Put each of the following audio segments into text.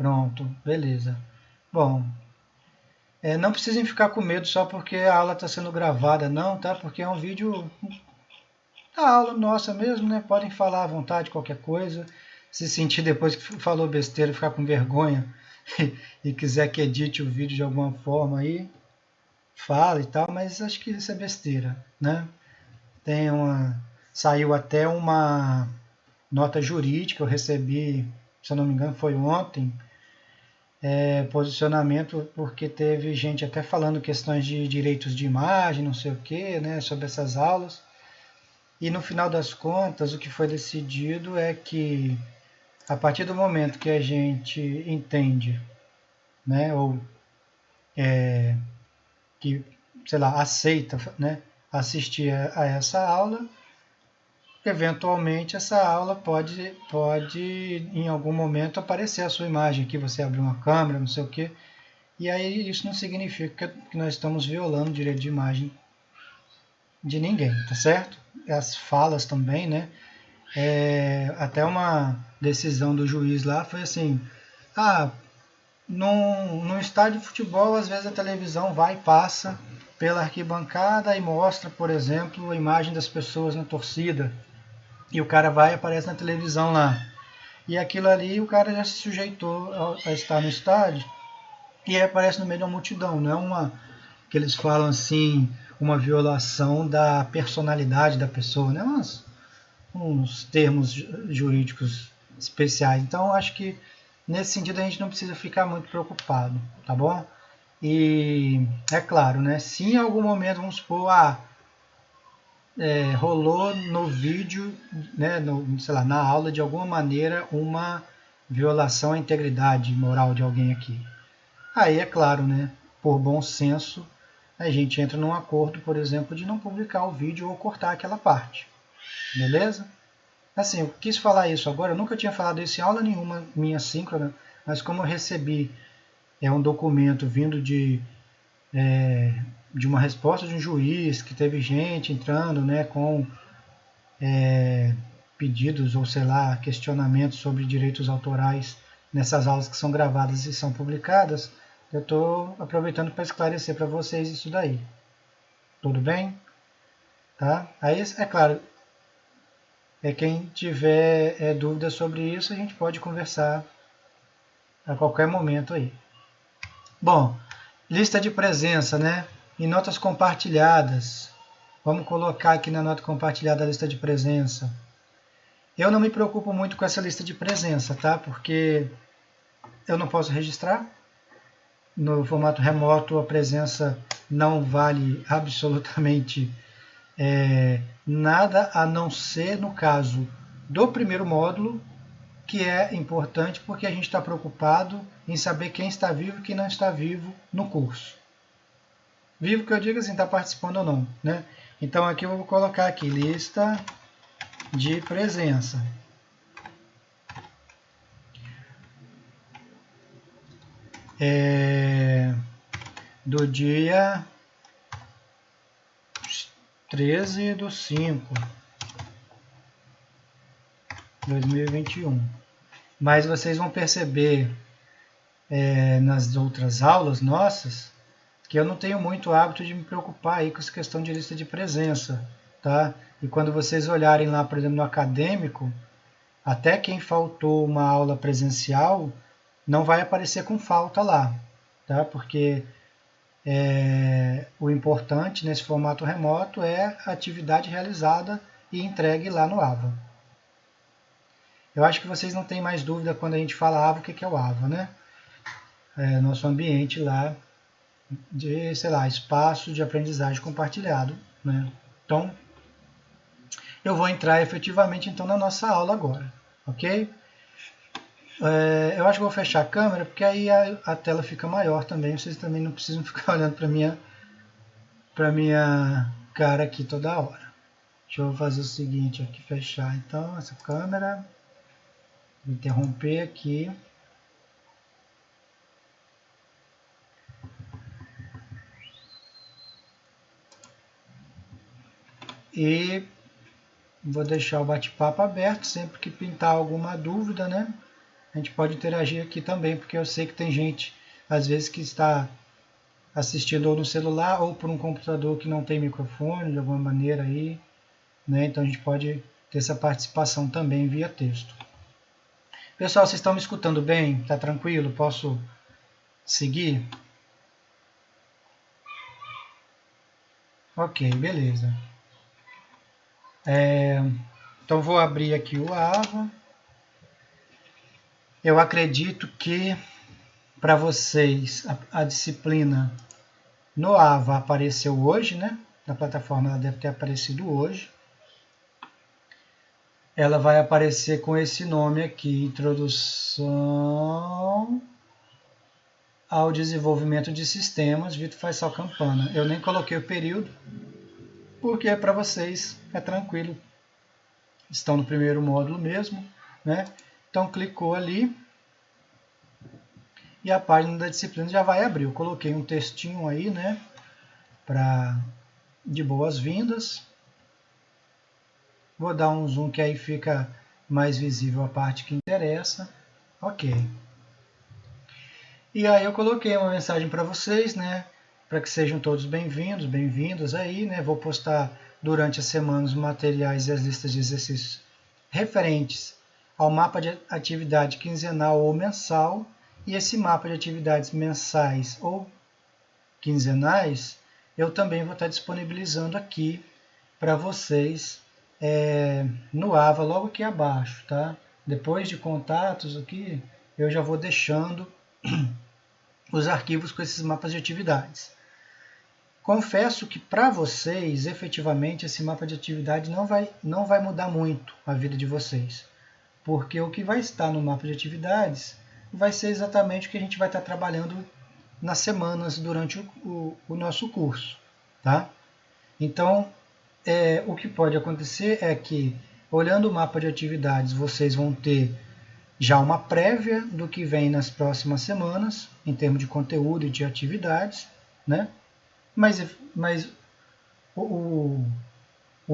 Pronto, beleza. Bom, não precisem ficar com medo só porque a aula está sendo gravada, não, tá? Porque é um vídeo da aula nossa mesmo, né? Podem falar à vontade qualquer coisa. Se sentir depois que falou besteira, ficar com vergonha e quiser que edite o vídeo de alguma forma aí, fala e tal, mas acho que isso é besteira, né? Saiu até uma nota jurídica, eu recebi, se eu não me engano, foi ontem, posicionamento, porque teve gente até falando questões de direitos de imagem, não sei o que, né, sobre essas aulas. E no final das contas, o que foi decidido é que, a partir do momento que a gente entende, né, ou que, sei lá, aceita, né, assistir a essa aula, eventualmente essa aula pode em algum momento aparecer a sua imagem aqui, você abrir uma câmera, não sei o quê, e aí isso não significa que nós estamos violando o direito de imagem de ninguém, tá certo? As falas também, né? Até uma decisão do juiz lá foi assim, num estádio de futebol, às vezes a televisão vai e passa pela arquibancada e mostra, por exemplo, a imagem das pessoas na torcida, e o cara vai e aparece na televisão lá. E aquilo ali o cara já se sujeitou a estar no estádio e aí aparece no meio de uma multidão. Não é uma, que eles falam assim, uma violação da personalidade da pessoa, né? Uns termos jurídicos especiais. Então acho que nesse sentido a gente não precisa ficar muito preocupado, tá bom? E é claro, né? Se em algum momento, vamos supor, rolou no vídeo, né, sei lá, na aula, de alguma maneira, uma violação à integridade moral de alguém aqui. Aí, é claro, né, por bom senso, a gente entra num acordo, por exemplo, de não publicar o vídeo ou cortar aquela parte. Beleza? Assim, eu quis falar isso agora, eu nunca tinha falado isso em aula nenhuma minha síncrona, mas como eu recebi um documento vindo de uma resposta de um juiz, que teve gente entrando, né, com pedidos ou, sei lá, questionamentos sobre direitos autorais nessas aulas que são gravadas e são publicadas, eu estou aproveitando para esclarecer para vocês isso daí. Tudo bem? Tá? Aí, é claro, quem tiver dúvida sobre isso, a gente pode conversar a qualquer momento aí. Bom, lista de presença, né? E notas compartilhadas. Vamos colocar aqui na nota compartilhada a lista de presença. Eu não me preocupo muito com essa lista de presença, tá? Porque eu não posso registrar. No formato remoto, a presença não vale absolutamente nada, a não ser no caso do primeiro módulo, que é importante porque a gente está preocupado em saber quem está vivo e quem não está vivo no curso. Vivo que eu digo assim, está participando ou não, né? Então aqui eu vou colocar aqui, lista de presença. Do dia 13/5/2021. Mas vocês vão perceber nas outras aulas nossas que eu não tenho muito hábito de me preocupar aí com essa questão de lista de presença, tá? E quando vocês olharem lá, por exemplo, no acadêmico, até quem faltou uma aula presencial não vai aparecer com falta lá, tá? Porque o importante nesse formato remoto é a atividade realizada e entregue lá no AVA. Eu acho que vocês não têm mais dúvida quando a gente fala AVA, o que é o AVA, né? Nosso ambiente lá de, sei lá, espaço de aprendizagem compartilhado, né? Então, eu vou entrar efetivamente então na nossa aula agora, ok? Eu acho que vou fechar a câmera porque aí a tela fica maior também, vocês também não precisam ficar olhando para minha cara aqui toda hora. Deixa eu fazer o seguinte aqui, fechar então essa câmera, interromper aqui. E vou deixar o bate-papo aberto, sempre que pintar alguma dúvida, né? a gente pode interagir aqui também, porque eu sei que tem gente, às vezes, que está assistindo ou no celular ou por um computador que não tem microfone, de alguma maneira aí, né? Então a gente pode ter essa participação também via texto. Pessoal, vocês estão me escutando bem? Tá tranquilo? Posso seguir? Ok, beleza. Então vou abrir aqui o AVA. Eu acredito que para vocês a disciplina no AVA apareceu hoje, né? Na plataforma ela deve ter aparecido hoje. Ela vai aparecer com esse nome aqui, Introdução ao Desenvolvimento de Sistemas, Vitor Faisal Campana. Eu nem coloquei o período, porque para vocês é tranquilo. Estão no primeiro módulo mesmo, né? Então clicou ali e a página da disciplina já vai abrir. Eu coloquei um textinho aí, né? De boas-vindas. Vou dar um zoom que aí fica mais visível a parte que interessa. Ok. E aí eu coloquei uma mensagem para vocês, né? Para que sejam todos bem-vindos, bem-vindas aí, né? Vou postar durante a semana os materiais e as listas de exercícios referentes ao mapa de atividade quinzenal ou mensal. E esse mapa de atividades mensais ou quinzenais, eu também vou estar disponibilizando aqui para vocês no AVA, logo aqui abaixo, tá? Depois de contatos aqui, eu já vou deixando os arquivos com esses mapas de atividades. Confesso que para vocês, efetivamente, esse mapa de atividade não vai mudar muito a vida de vocês, porque o que vai estar no mapa de atividades vai ser exatamente o que a gente vai estar trabalhando nas semanas durante o nosso curso, tá? Então, o que pode acontecer é que, olhando o mapa de atividades, vocês vão ter já uma prévia do que vem nas próximas semanas, em termos de conteúdo e de atividades, né? Mas o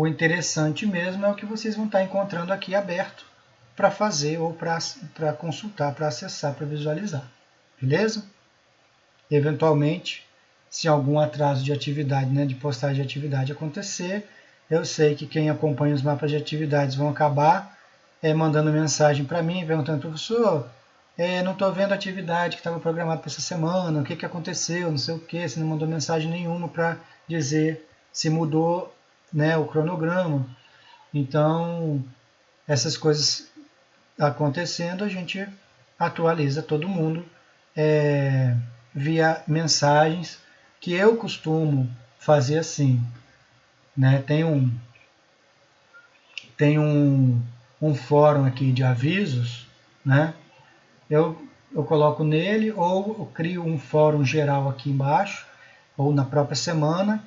interessante mesmo é o que vocês vão estar encontrando aqui aberto para fazer ou para consultar, para acessar, para visualizar. Beleza? Eventualmente, se algum atraso de atividade, né, de postagem de atividade acontecer, eu sei que quem acompanha os mapas de atividades vão acabar mandando mensagem para mim, perguntando, professor, não estou vendo a atividade que estava programada para essa semana, o que aconteceu, não sei o que, você não mandou mensagem nenhuma para dizer se mudou, né, o cronograma. Então, essas coisas acontecendo, a gente atualiza todo mundo via mensagens, que eu costumo fazer assim, né? Tem um fórum aqui de avisos, né? Eu coloco nele, ou eu crio um fórum geral aqui embaixo, ou na própria semana,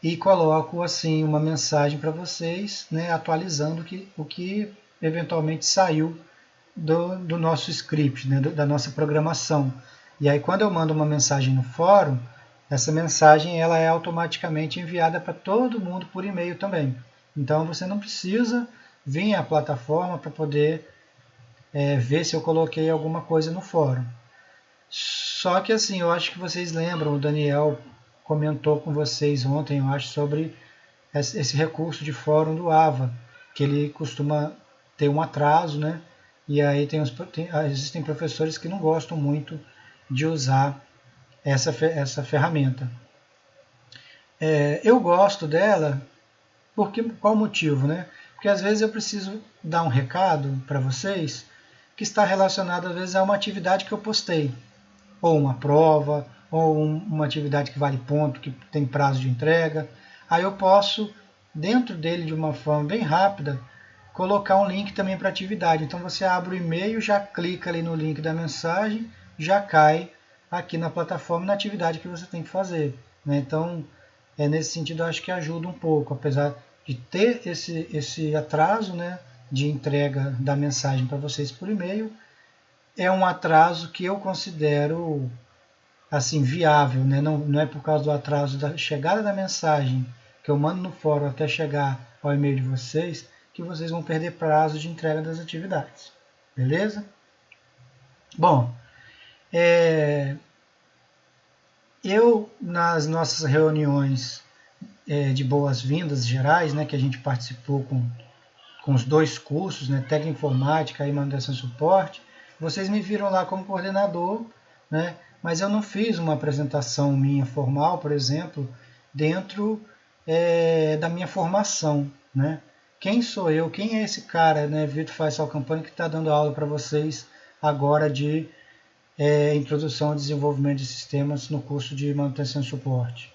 e coloco assim uma mensagem para vocês, né, atualizando o que eventualmente saiu do nosso script, né, da nossa programação. E aí quando eu mando uma mensagem no fórum, essa mensagem ela é automaticamente enviada para todo mundo por e-mail também. Então você não precisa vir à plataforma para poder ver se eu coloquei alguma coisa no fórum. Só que assim, eu acho que vocês lembram, o Daniel comentou com vocês ontem, eu acho, sobre esse recurso de fórum do AVA, que ele costuma ter um atraso, né? E aí existem professores que não gostam muito de usar essa ferramenta. Eu gosto dela, porque qual motivo, né? Porque às vezes eu preciso dar um recado para vocês que está relacionado às vezes a uma atividade que eu postei, ou uma prova, ou uma atividade que vale ponto, que tem prazo de entrega. Aí eu posso, dentro dele de uma forma bem rápida, colocar um link também para atividade. Então você abre o e-mail, já clica ali no link da mensagem, já cai aqui na plataforma na atividade que você tem que fazer, né? Então, nesse sentido, eu acho que ajuda um pouco, apesar de ter esse atraso, né, de entrega da mensagem para vocês por e-mail, é um atraso que eu considero assim viável, né? Não é por causa do atraso da chegada da mensagem que eu mando no fórum até chegar ao e-mail de vocês, que vocês vão perder prazo de entrega das atividades. Beleza? Bom, eu, nas nossas reuniões de boas-vindas gerais, né, que a gente participou com os dois cursos, né, técnica informática e manutenção e suporte, vocês me viram lá como coordenador, né, mas eu não fiz uma apresentação minha formal, por exemplo, dentro da minha formação, né? Quem sou eu? Quem é esse cara, né, Vitor Faisal Campani, que está dando aula para vocês agora de Introdução ao Desenvolvimento de Sistemas no curso de Manutenção e Suporte?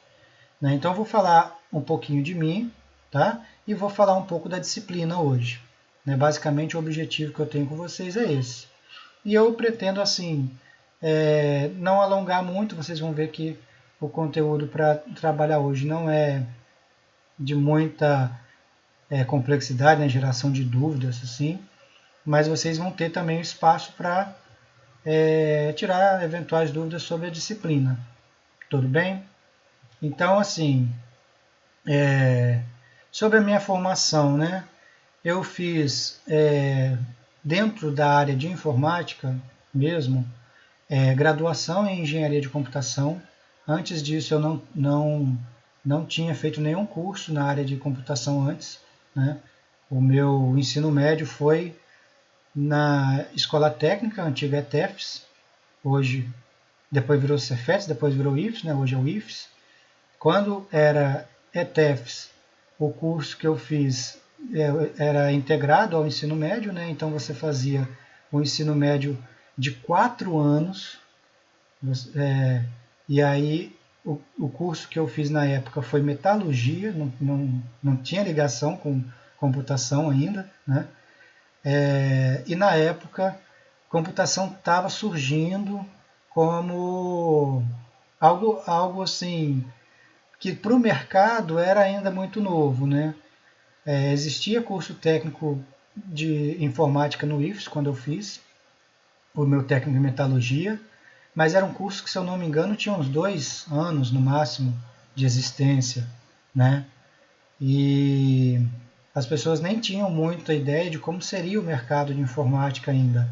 Né? Então, eu vou falar um pouquinho de mim, tá? E vou falar um pouco da disciplina hoje. Né? Basicamente, o objetivo que eu tenho com vocês é esse. E eu pretendo, assim, não alongar muito, vocês vão ver que o conteúdo para trabalhar hoje não é de muita complexidade, né? Geração de dúvidas, assim, mas vocês vão ter também o espaço para tirar eventuais dúvidas sobre a disciplina. Tudo bem? Então, assim, sobre a minha formação, né? Eu fiz dentro da área de informática mesmo, graduação em engenharia de computação. Antes disso, eu não tinha feito nenhum curso na área de computação antes, né? O meu ensino médio foi na escola técnica, antiga ETEFS, hoje, depois virou Cefetes, depois virou IFES, né? Hoje é o IFES. Quando era ETEFS, o curso que eu fiz era integrado ao ensino médio, né? Então você fazia o ensino médio de 4 anos, e aí o curso que eu fiz na época foi metalurgia, não tinha ligação com computação ainda, né? E na época, computação estava surgindo como algo assim que para o mercado era ainda muito novo, né? Existia curso técnico de informática no IFES quando eu fiz o meu técnico em metalurgia, mas era um curso que, se eu não me engano, tinha uns 2 anos no máximo de existência, né? E as pessoas nem tinham muita ideia de como seria o mercado de informática ainda.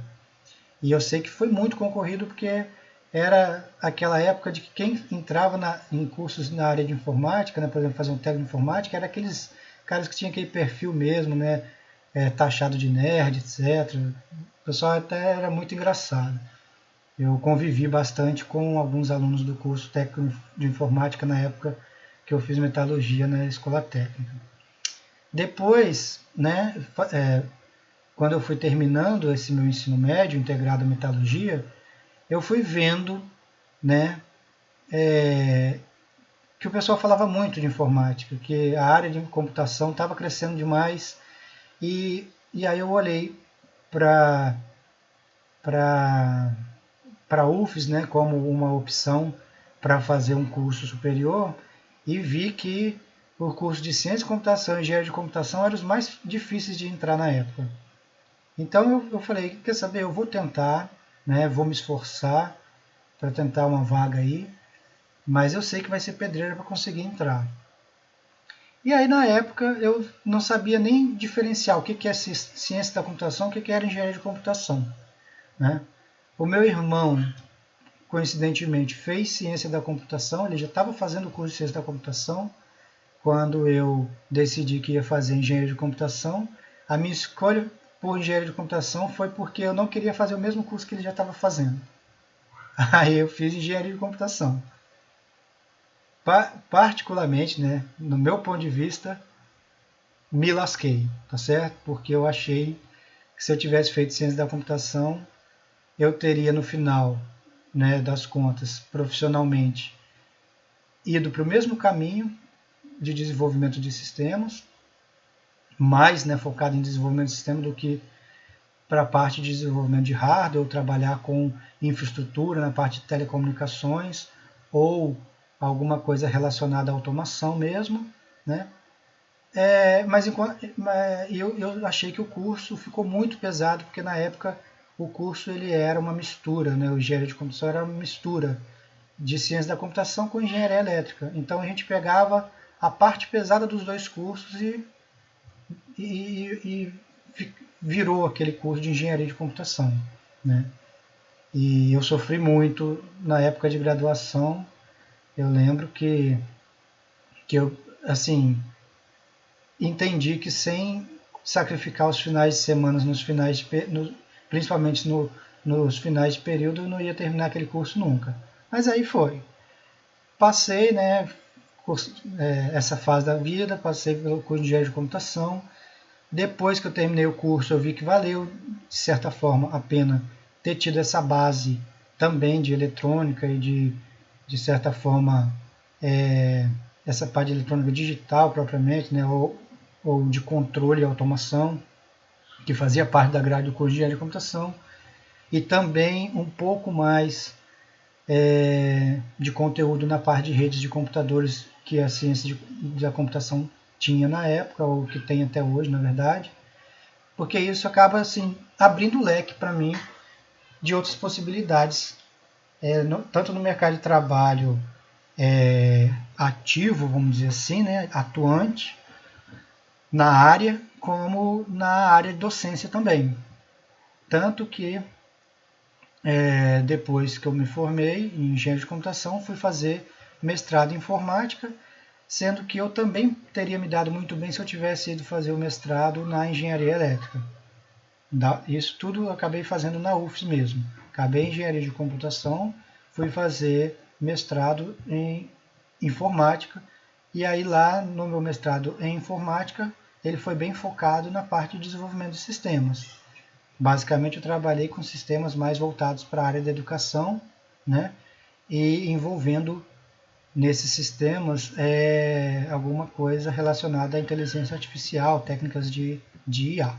E eu sei que foi muito concorrido porque era aquela época de que quem entrava em cursos na área de informática, né, por exemplo, fazer um técnico de informática, era aqueles caras que tinham aquele perfil mesmo, né, taxado de nerd, etc. O pessoal até era muito engraçado. Eu convivi bastante com alguns alunos do curso técnico de informática na época que eu fiz metalurgia na escola técnica. Depois, né, quando eu fui terminando esse meu ensino médio integrado à metalurgia, eu fui vendo, né, que o pessoal falava muito de informática, que a área de computação estava crescendo demais, e aí eu olhei para a UFES, né, como uma opção para fazer um curso superior, e vi que o curso de Ciência de Computação e Engenharia de Computação eram os mais difíceis de entrar na época. Então eu falei, quer saber, eu vou tentar, né, vou me esforçar para tentar uma vaga aí, mas eu sei que vai ser pedreira para conseguir entrar. E aí, na época, eu não sabia nem diferenciar o que é ciência da computação, o que era engenharia de computação, né? O meu irmão, coincidentemente, fez ciência da computação, ele já estava fazendo o curso de ciência da computação quando eu decidi que ia fazer engenharia de computação. A minha escolha por engenharia de computação foi porque eu não queria fazer o mesmo curso que ele já estava fazendo. Aí eu fiz engenharia de computação. Particularmente, né, no meu ponto de vista, me lasquei, tá certo? Porque eu achei que se eu tivesse feito ciência da computação, eu teria no final, né, das contas, profissionalmente, ido para o mesmo caminho de desenvolvimento de sistemas, mais, né, focado em desenvolvimento de sistema do que para a parte de desenvolvimento de hardware, ou trabalhar com infraestrutura na parte de telecomunicações, ou alguma coisa relacionada à automação mesmo, né? Mas eu achei que o curso ficou muito pesado, porque na época o curso ele era uma mistura, né? O engenharia de computação era uma mistura de ciência da computação com engenharia elétrica. Então a gente pegava a parte pesada dos dois cursos e virou aquele curso de engenharia de computação, né? E eu sofri muito na época de graduação. Eu lembro que eu, assim, entendi que sem sacrificar os finais de semana, principalmente nos finais de período, eu não ia terminar aquele curso nunca. Mas aí foi. Passei, né, essa fase da vida, passei pelo curso de engenharia de computação. Depois que eu terminei o curso, eu vi que valeu, de certa forma, a pena ter tido essa base também de eletrônica e de certa forma, essa parte de eletrônica digital propriamente, né, ou de controle e automação, que fazia parte da grade do curso de engenharia de computação, e também um pouco mais de conteúdo na parte de redes de computadores que a ciência da computação tinha na época, ou que tem até hoje, na verdade, porque isso acaba assim abrindo o leque para mim de outras possibilidades, tanto no mercado de trabalho ativo, vamos dizer assim, né, atuante na área, como na área de docência também. Tanto que depois que eu me formei em engenharia de computação, fui fazer mestrado em informática, sendo que eu também teria me dado muito bem se eu tivesse ido fazer o mestrado na engenharia elétrica. Isso tudo eu acabei fazendo na UFS mesmo. Acabei em engenharia de computação, fui fazer mestrado em informática, e aí lá no meu mestrado em informática, ele foi bem focado na parte de desenvolvimento de sistemas. Basicamente eu trabalhei com sistemas mais voltados para a área da educação, né? E envolvendo nesses sistemas alguma coisa relacionada à inteligência artificial, técnicas de IA.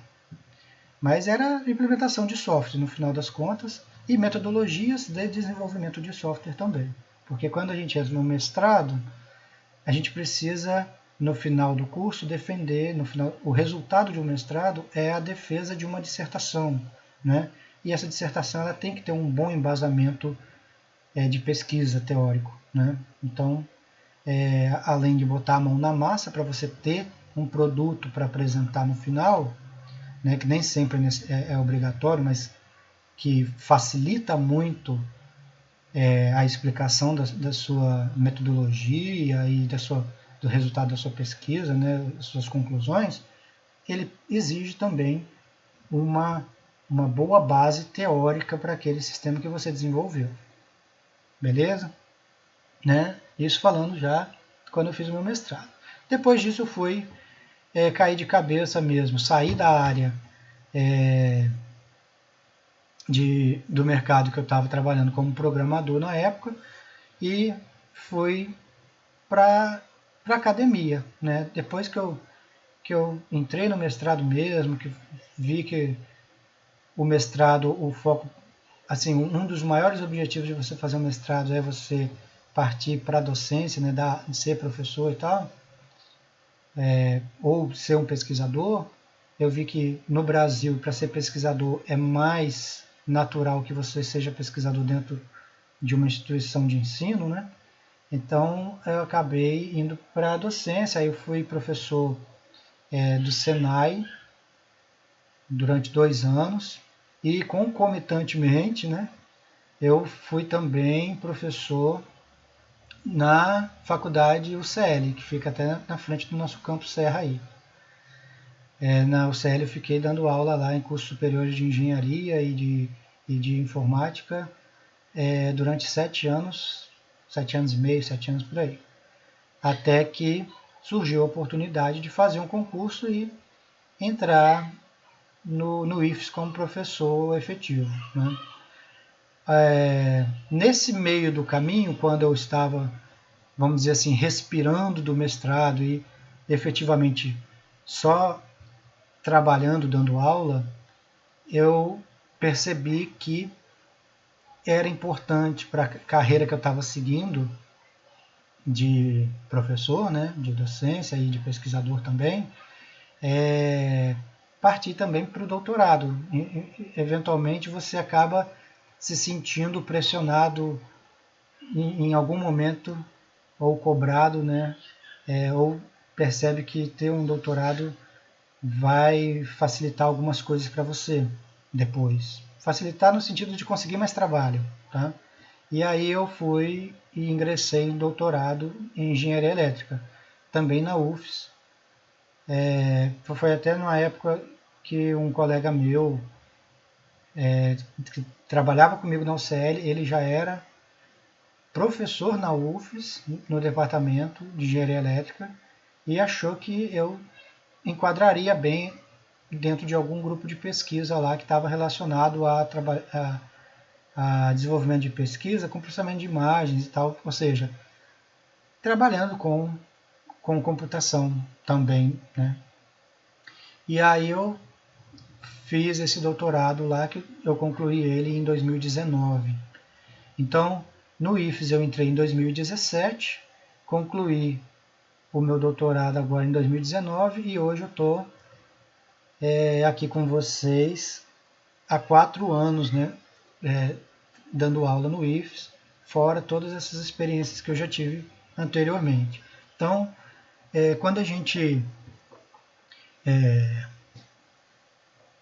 Mas era implementação de software no final das contas e metodologias de desenvolvimento de software também. Porque quando a gente entra no mestrado, a gente precisa, no final do curso, defender, o resultado de um mestrado é a defesa de uma dissertação, né? E essa dissertação ela tem que ter um bom embasamento de pesquisa teórico, né? Então, além de botar a mão na massa para você ter um produto para apresentar no final, né, que nem sempre é obrigatório, mas que facilita muito a explicação da sua metodologia e do resultado da sua pesquisa, né, das suas conclusões, ele exige também uma, uma boa base teórica para aquele sistema que você desenvolveu. Beleza? Né? Isso falando já quando eu fiz o meu mestrado. Depois disso eu fui cair de cabeça mesmo, sair da área do mercado que eu estava trabalhando como programador na época e fui para a academia. Né? Depois que eu entrei no mestrado mesmo, que vi que o mestrado, o foco, assim, um dos maiores objetivos de você fazer um mestrado é você partir para a docência, né, de ser professor e tal, ou ser um pesquisador. Eu vi que no Brasil, para ser pesquisador, é mais natural que você seja pesquisador dentro de uma instituição de ensino, né? Então, eu acabei indo para a docência. Aí eu fui professor do Senai durante 2 anos e, concomitantemente, né, eu fui também professor na faculdade UCL, que fica até na frente do nosso campus Serra aí. Na UCL eu fiquei dando aula lá em cursos superiores de engenharia e de informática durante 7 anos, 7 anos e meio, 7 anos por aí. Até que surgiu a oportunidade de fazer um concurso e entrar no IFES como professor efetivo. Né? Nesse meio do caminho, quando eu estava, vamos dizer assim, respirando do mestrado e efetivamente só trabalhando, dando aula, eu percebi que era importante para a carreira que eu estava seguindo de professor, né, de docência e de pesquisador também, partir também para o doutorado. Eventualmente você acaba se sentindo pressionado em algum momento ou cobrado, né, ou percebe que ter um doutorado vai facilitar algumas coisas para você depois. facilitar no sentido de conseguir mais trabalho, tá? E aí eu fui e ingressei em doutorado em engenharia elétrica, também na UFES. Foi até numa época que um colega meu, que trabalhava comigo na UCL, ele já era professor na UFES, no departamento de engenharia elétrica, e achou que eu enquadraria bem dentro de algum grupo de pesquisa lá que estava relacionado a desenvolvimento de pesquisa com processamento de imagens e tal, ou seja, trabalhando com computação também, né? E aí eu fiz esse doutorado lá, que eu concluí ele em 2019. Então, no IFES eu entrei em 2017, concluí o meu doutorado agora em 2019 e hoje eu estou aqui com vocês há 4 anos, né, dando aula no IFES, fora todas essas experiências que eu já tive anteriormente. Então, quando a gente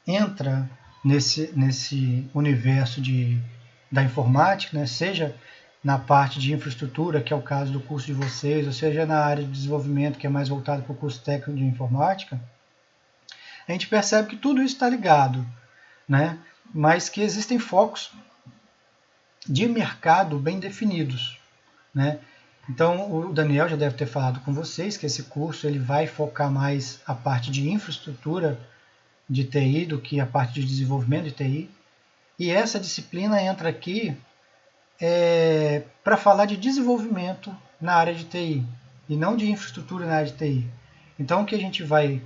entra nesse universo da informática, né, seja na parte de infraestrutura, que é o caso do curso de vocês, ou seja na área de desenvolvimento, que é mais voltado para o curso técnico de informática, a gente percebe que tudo isso está ligado, né, mas que existem focos de mercado bem definidos, né? Então, o Daniel já deve ter falado com vocês que esse curso ele vai focar mais a parte de infraestrutura de TI do que a parte de desenvolvimento de TI. E essa disciplina entra aqui para falar de desenvolvimento na área de TI e não de infraestrutura na área de TI. Então, o que a gente vai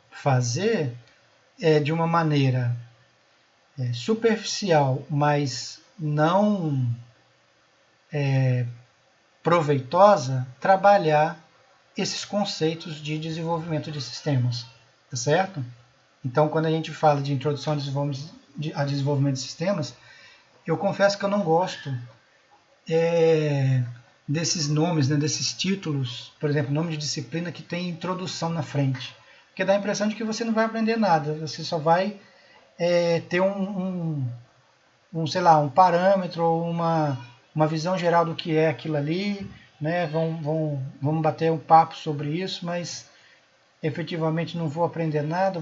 fazer é de uma maneira superficial, mas não proveitosa, trabalhar esses conceitos de desenvolvimento de sistemas, tá certo? Então, quando a gente fala de introdução a desenvolvimento de sistemas, eu confesso que eu não gosto desses nomes, né, desses títulos, por exemplo, nome de disciplina que tem introdução na frente, porque dá a impressão de que você não vai aprender nada, você só vai ter sei lá, um parâmetro ou uma visão geral do que é aquilo ali, né? Vamos bater um papo sobre isso, mas efetivamente não vou aprender nada,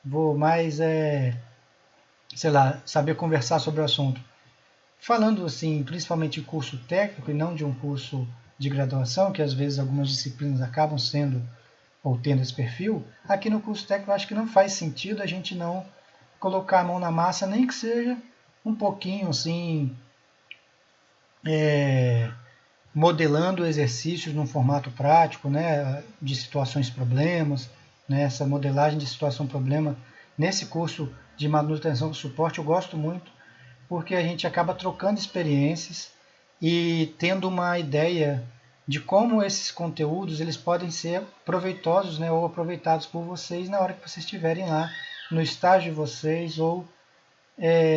vou mais, sei lá, saber conversar sobre o assunto. Falando assim, principalmente de curso técnico e não de um curso de graduação, que às vezes algumas disciplinas acabam sendo ou tendo esse perfil, aqui no curso técnico eu acho que não faz sentido a gente não colocar a mão na massa, nem que seja um pouquinho assim, modelando exercícios num formato prático, né, de situações problemas, né, essa modelagem de situação problema. Nesse curso de manutenção do suporte eu gosto muito, porque a gente acaba trocando experiências e tendo uma ideia de como esses conteúdos eles podem ser proveitosos, né, ou aproveitados por vocês na hora que vocês estiverem lá no estágio de vocês ou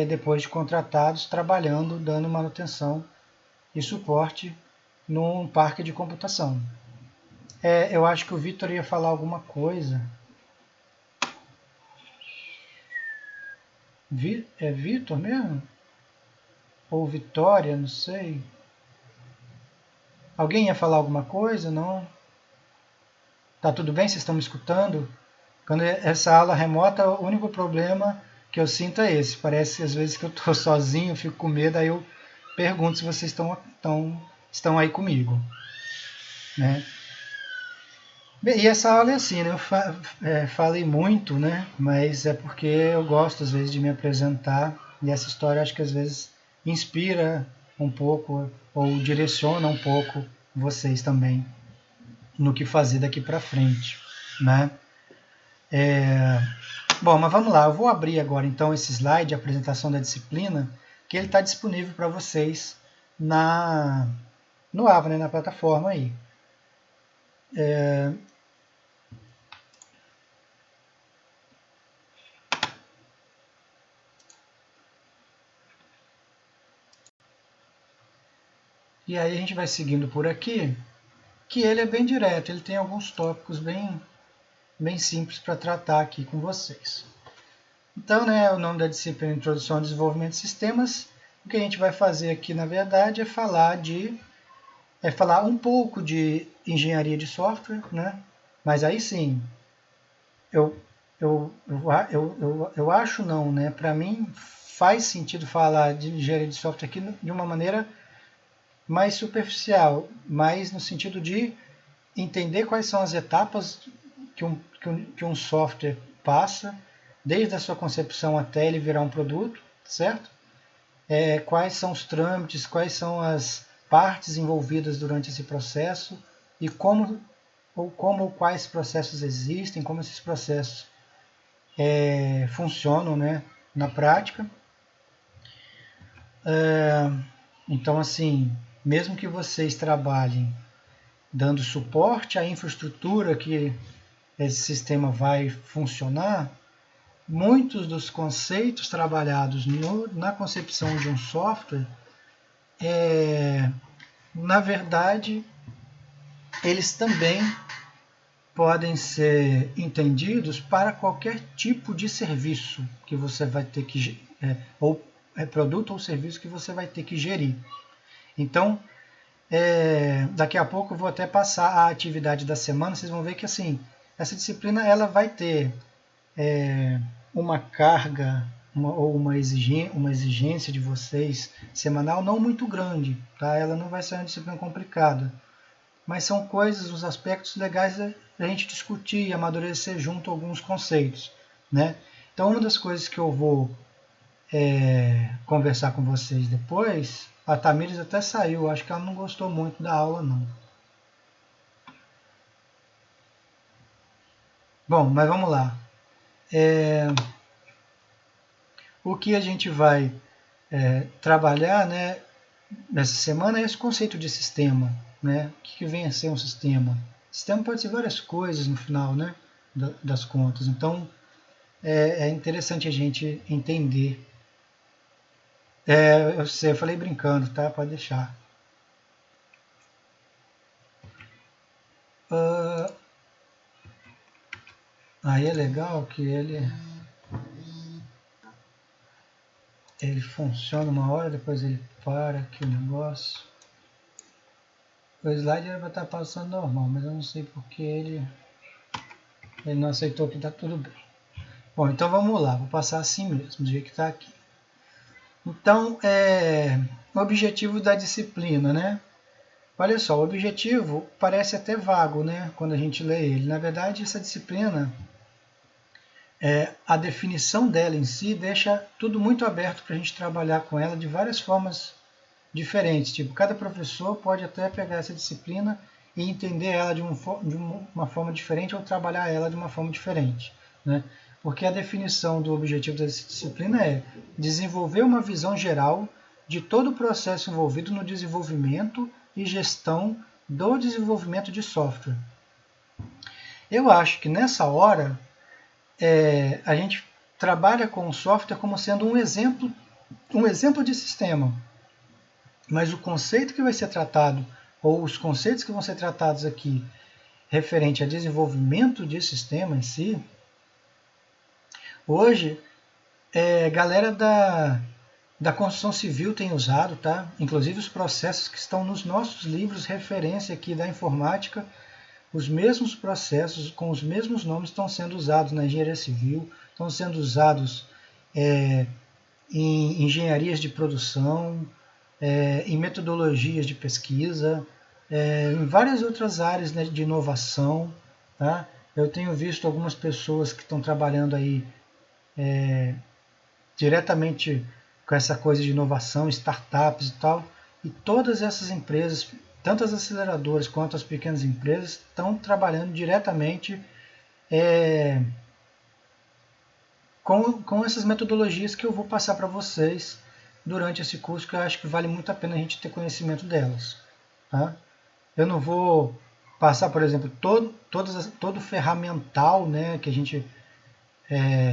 depois de contratados, trabalhando, dando manutenção e suporte num parque de computação. Eu acho que o Vitor ia falar alguma coisa. É Vitor mesmo? Ou Vitória, não sei. Alguém ia falar alguma coisa? Não? Tá tudo bem? Vocês estão me escutando? Quando essa aula remota, o único problema que eu sinto é esse. Parece às vezes que eu estou sozinho, fico com medo, aí eu pergunto se vocês estão aí comigo, né? E essa aula é assim, né? Eu falei muito, né? Mas é porque eu gosto às vezes de me apresentar e essa história acho que às vezes inspira um pouco ou direciona um pouco vocês também no que fazer daqui para frente, né? Bom, mas vamos lá, eu vou abrir agora então esse slide de apresentação da disciplina, que ele está disponível para vocês no Ava, né, na plataforma aí. E aí a gente vai seguindo por aqui, que ele é bem direto, ele tem alguns tópicos bem simples para tratar aqui com vocês. Então, né, o nome da disciplina é Introdução ao Desenvolvimento de Sistemas. O que a gente vai fazer aqui, na verdade, é falar um pouco de engenharia de software, né? Mas aí sim, eu, eu acho não, né? Para mim faz sentido falar de engenharia de software aqui de uma maneira mais superficial, mais no sentido de entender quais são as etapas que um software passa, desde a sua concepção até ele virar um produto, certo? Quais são os trâmites, quais são as partes envolvidas durante esse processo e como ou quais processos existem, como esses processos funcionam, né, na prática. Então, assim, mesmo que vocês trabalhem dando suporte à infraestrutura que esse sistema vai funcionar, muitos dos conceitos trabalhados na concepção de um software, na verdade, eles também podem ser entendidos para qualquer tipo de serviço que você vai ter que ou produto ou serviço que você vai ter que gerir. Então, daqui a pouco eu vou até passar a atividade da semana. Vocês vão ver que assim essa disciplina ela vai ter uma carga ou uma exigência de vocês semanal não muito grande, tá? Ela não vai ser uma disciplina complicada, mas são coisas, os aspectos legais da gente discutir e amadurecer junto alguns conceitos, né? Então, uma das coisas que eu vou conversar com vocês depois, a Tamires até saiu, acho que ela não gostou muito da aula, não. Bom, mas vamos lá. O que a gente vai trabalhar, né, nessa semana é esse conceito de sistema, né? O que vem a ser um sistema? Sistema pode ser várias coisas no final, né, das contas. Então, é interessante a gente entender. Eu falei brincando, tá? Pode deixar. Aí é legal que ele funciona uma hora, depois ele para aqui o negócio. O slide era para estar passando normal, mas eu não sei porque ele não aceitou que está tudo bem. Bom, então vamos lá, vou passar assim mesmo, do jeito que está aqui. Então, o objetivo da disciplina, né? Olha só, o objetivo parece até vago, né? Quando a gente lê ele. Na verdade, essa disciplina, a definição dela em si deixa tudo muito aberto para a gente trabalhar com ela de várias formas diferentes. Tipo, cada professor pode até pegar essa disciplina e entender ela de uma forma diferente ou trabalhar ela de uma forma diferente, né? Porque a definição do objetivo dessa disciplina é desenvolver uma visão geral de todo o processo envolvido no desenvolvimento e gestão do desenvolvimento de software. Eu acho que nessa hora a gente trabalha com o software como sendo um exemplo de sistema. Mas o conceito que vai ser tratado, ou os conceitos que vão ser tratados aqui, referente a desenvolvimento de sistema em si, hoje, a galera da construção civil tem usado, tá? Inclusive os processos que estão nos nossos livros referência aqui da informática, os mesmos processos com os mesmos nomes estão sendo usados na engenharia civil, estão sendo usados em engenharias de produção, em metodologias de pesquisa, em várias outras áreas, né, de inovação. Tá? Eu tenho visto algumas pessoas que estão trabalhando aí diretamente com essa coisa de inovação, startups e tal, e todas essas empresas, tanto as aceleradoras quanto as pequenas empresas, estão trabalhando diretamente com essas metodologias que eu vou passar para vocês durante esse curso, que eu acho que vale muito a pena a gente ter conhecimento delas. Tá? Eu não vou passar, por exemplo, todo ferramental, né, que a gente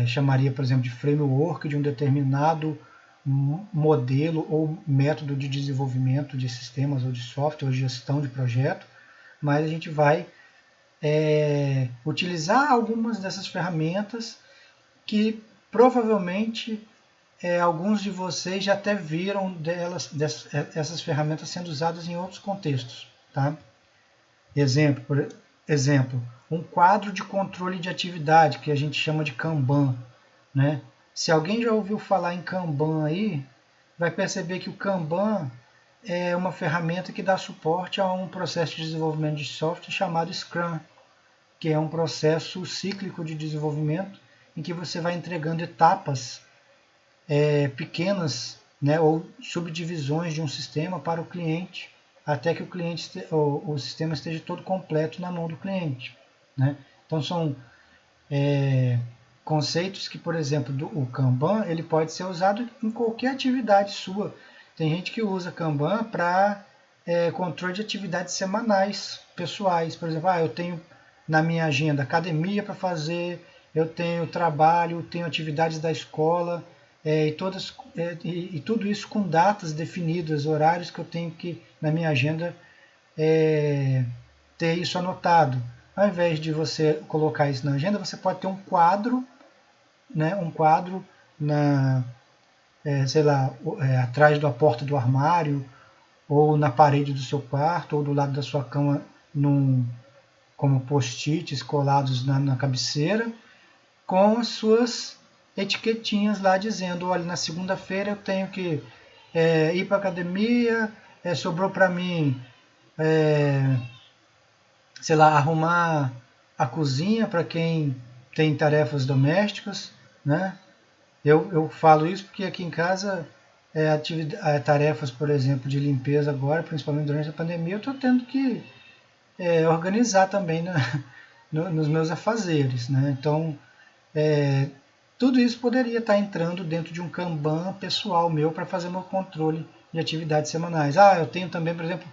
chamaria, por exemplo, de framework de um determinado modelo ou método de desenvolvimento de sistemas ou de software ou de gestão de projeto, mas a gente vai utilizar algumas dessas ferramentas que Provavelmente alguns de vocês já até viram essas ferramentas sendo usadas em outros contextos. Tá? Por exemplo, um quadro de controle de atividade, que a gente chama de Kanban. Né? Se alguém já ouviu falar em Kanban aí, vai perceber que o Kanban é uma ferramenta que dá suporte a um processo de desenvolvimento de software chamado Scrum, que é um processo cíclico de desenvolvimento em que você vai entregando etapas pequenas, né, ou subdivisões de um sistema para o cliente, até que o sistema esteja todo completo na mão do cliente. Né? Então são conceitos que, por exemplo, o Kanban, ele pode ser usado em qualquer atividade sua. Tem gente que usa Kanban para controle de atividades semanais, pessoais. Por exemplo, eu tenho na minha agenda academia para fazer, eu tenho trabalho, tenho atividades da escola, e tudo isso com datas definidas, horários que eu tenho que, na minha agenda, ter isso anotado. Ao invés de você colocar isso na agenda, você pode ter um quadro, né, sei lá, atrás da porta do armário, ou na parede do seu quarto, ou do lado da sua cama, como post-its colados na cabeceira, com as suas etiquetinhas lá dizendo, olha, na segunda-feira eu tenho que ir para a academia, sobrou para mim, sei lá, arrumar a cozinha para quem tem tarefas domésticas, né? Eu falo isso porque aqui em casa, tarefas, por exemplo, de limpeza agora, principalmente durante a pandemia, eu estou tendo que organizar também nos meus afazeres, né? Então, tudo isso poderia estar entrando dentro de um Kanban pessoal meu para fazer meu controle de atividades semanais. Eu tenho também, por exemplo,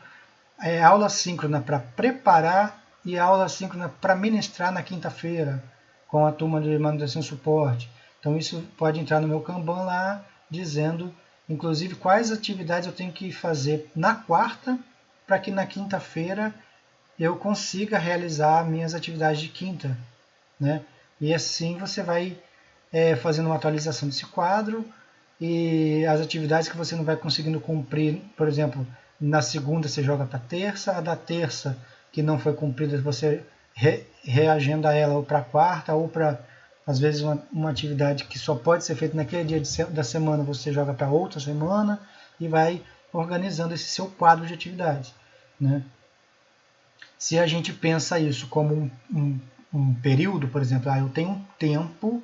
aula síncrona para preparar e aula síncrona para ministrar na quinta-feira com a turma de manutenção e suporte. Então isso pode entrar no meu Kanban lá, dizendo, inclusive, quais atividades eu tenho que fazer na quarta para que na quinta-feira eu consiga realizar minhas atividades de quinta. Né? E assim você vai fazendo uma atualização desse quadro e as atividades que você não vai conseguindo cumprir, por exemplo, na segunda você joga para terça, a da terça que não foi cumprida você reagenda ela ou para quarta ou para, às vezes, uma atividade que só pode ser feita naquele dia da semana você joga para outra semana e vai organizando esse seu quadro de atividades. Né? Se a gente pensa isso como um período, por exemplo, eu tenho um tempo,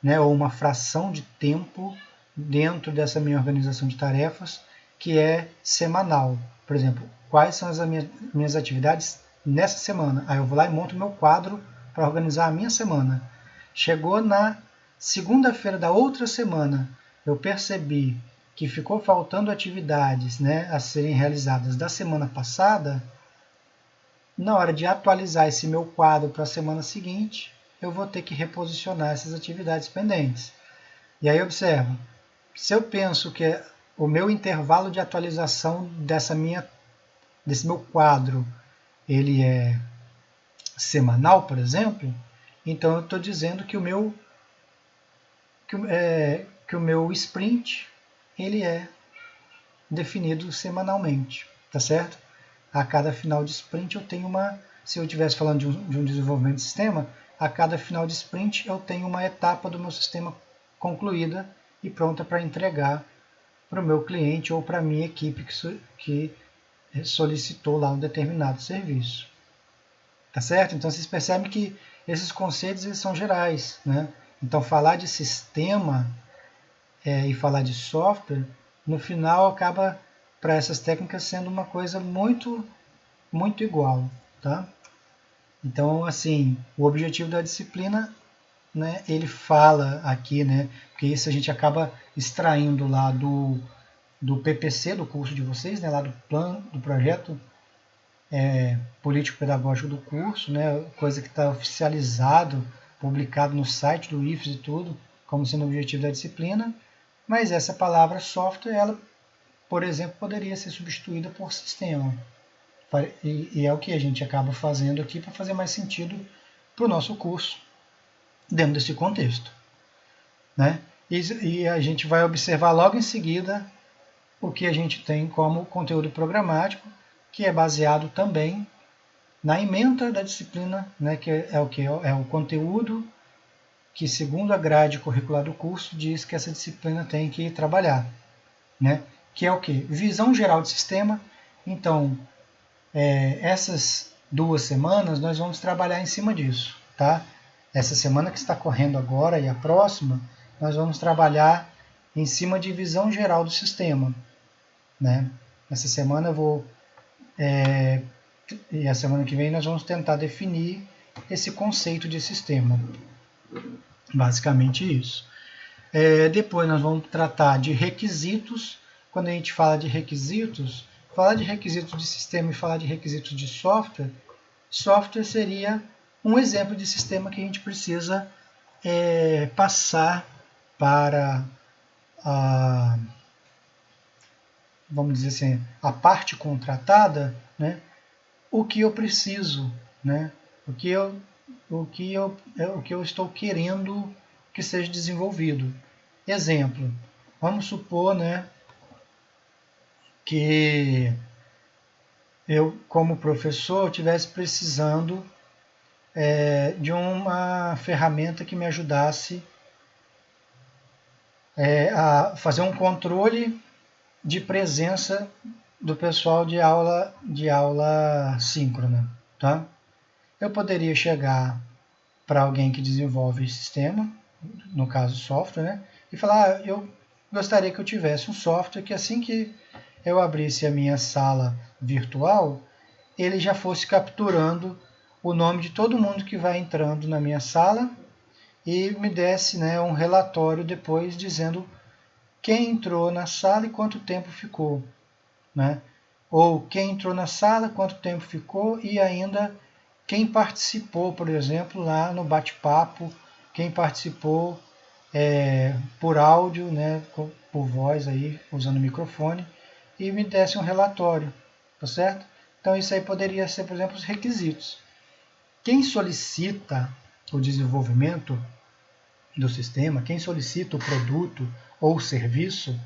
né, ou uma fração de tempo dentro dessa minha organização de tarefas que é semanal. Por exemplo, quais são as minhas atividades nessa semana? Aí eu vou lá e monto meu quadro para organizar a minha semana. Chegou na segunda-feira da outra semana, eu percebi que ficou faltando atividades, né, a serem realizadas da semana passada. Na hora de atualizar esse meu quadro para a semana seguinte, eu vou ter que reposicionar essas atividades pendentes. E aí observa, se eu penso que o meu intervalo de atualização desse meu quadro, ele é semanal, por exemplo, então eu estou dizendo que o meu sprint ele é definido semanalmente, tá certo? A cada final de sprint eu tenho se eu estivesse falando de um desenvolvimento de sistema, a cada final de sprint eu tenho uma etapa do meu sistema concluída e pronta para entregar para o meu cliente ou para a minha equipe que solicitou lá um determinado serviço. Tá certo? Então vocês percebem que esses conceitos eles são gerais. Né? Então falar de sistema e falar de software, no final acaba para essas técnicas sendo uma coisa muito, muito igual. Tá? Então, assim, o objetivo da disciplina, né, ele fala aqui, né, porque isso a gente acaba extraindo lá do PPC, do curso de vocês, né, lá do plano, do projeto político-pedagógico do curso, né, coisa que está oficializado, publicado no site do IFES e tudo, como sendo o objetivo da disciplina, mas essa palavra software, ela, por exemplo, poderia ser substituída por sistema. E é o que a gente acaba fazendo aqui para fazer mais sentido para o nosso curso dentro desse contexto. né? E a gente vai observar logo em seguida o que a gente tem como conteúdo programático, que é baseado também na ementa da disciplina, né, que é o que? É o conteúdo que, segundo a grade curricular do curso, diz que essa disciplina tem que trabalhar, né? Que é o que? Visão geral de sistema. Então, essas 2 semanas nós vamos trabalhar em cima disso, tá? Essa semana que está correndo agora e a próxima, nós vamos trabalhar em cima de visão geral do sistema, né? Essa semana eu vou e a semana que vem nós vamos tentar definir esse conceito de sistema, basicamente isso. Depois nós vamos tratar de requisitos. Quando a gente fala de requisitos, falar de requisitos de sistema e falar de requisitos de software, software seria um exemplo de sistema que a gente precisa passar para a, vamos dizer assim, a parte contratada, né, o que eu preciso, né, o que eu estou querendo que seja desenvolvido. Exemplo, vamos supor, né, que eu, como professor, estivesse precisando de uma ferramenta que me ajudasse a fazer um controle de presença do pessoal de aula síncrona, tá? Eu poderia chegar para alguém que desenvolve sistema, no caso software, né, e falar, eu gostaria que eu tivesse um software que assim que eu abrisse a minha sala virtual, ele já fosse capturando o nome de todo mundo que vai entrando na minha sala e me desse, né, um relatório depois dizendo quem entrou na sala e quanto tempo ficou, né? Ou quem entrou na sala, quanto tempo ficou e ainda quem participou, por exemplo, lá no bate-papo, quem participou por áudio, né, por voz aí, usando o microfone, e me desse um relatório, tá certo? Então isso aí poderia ser, por exemplo, os requisitos. Quem solicita o desenvolvimento do sistema, quem solicita o produto ou o serviço,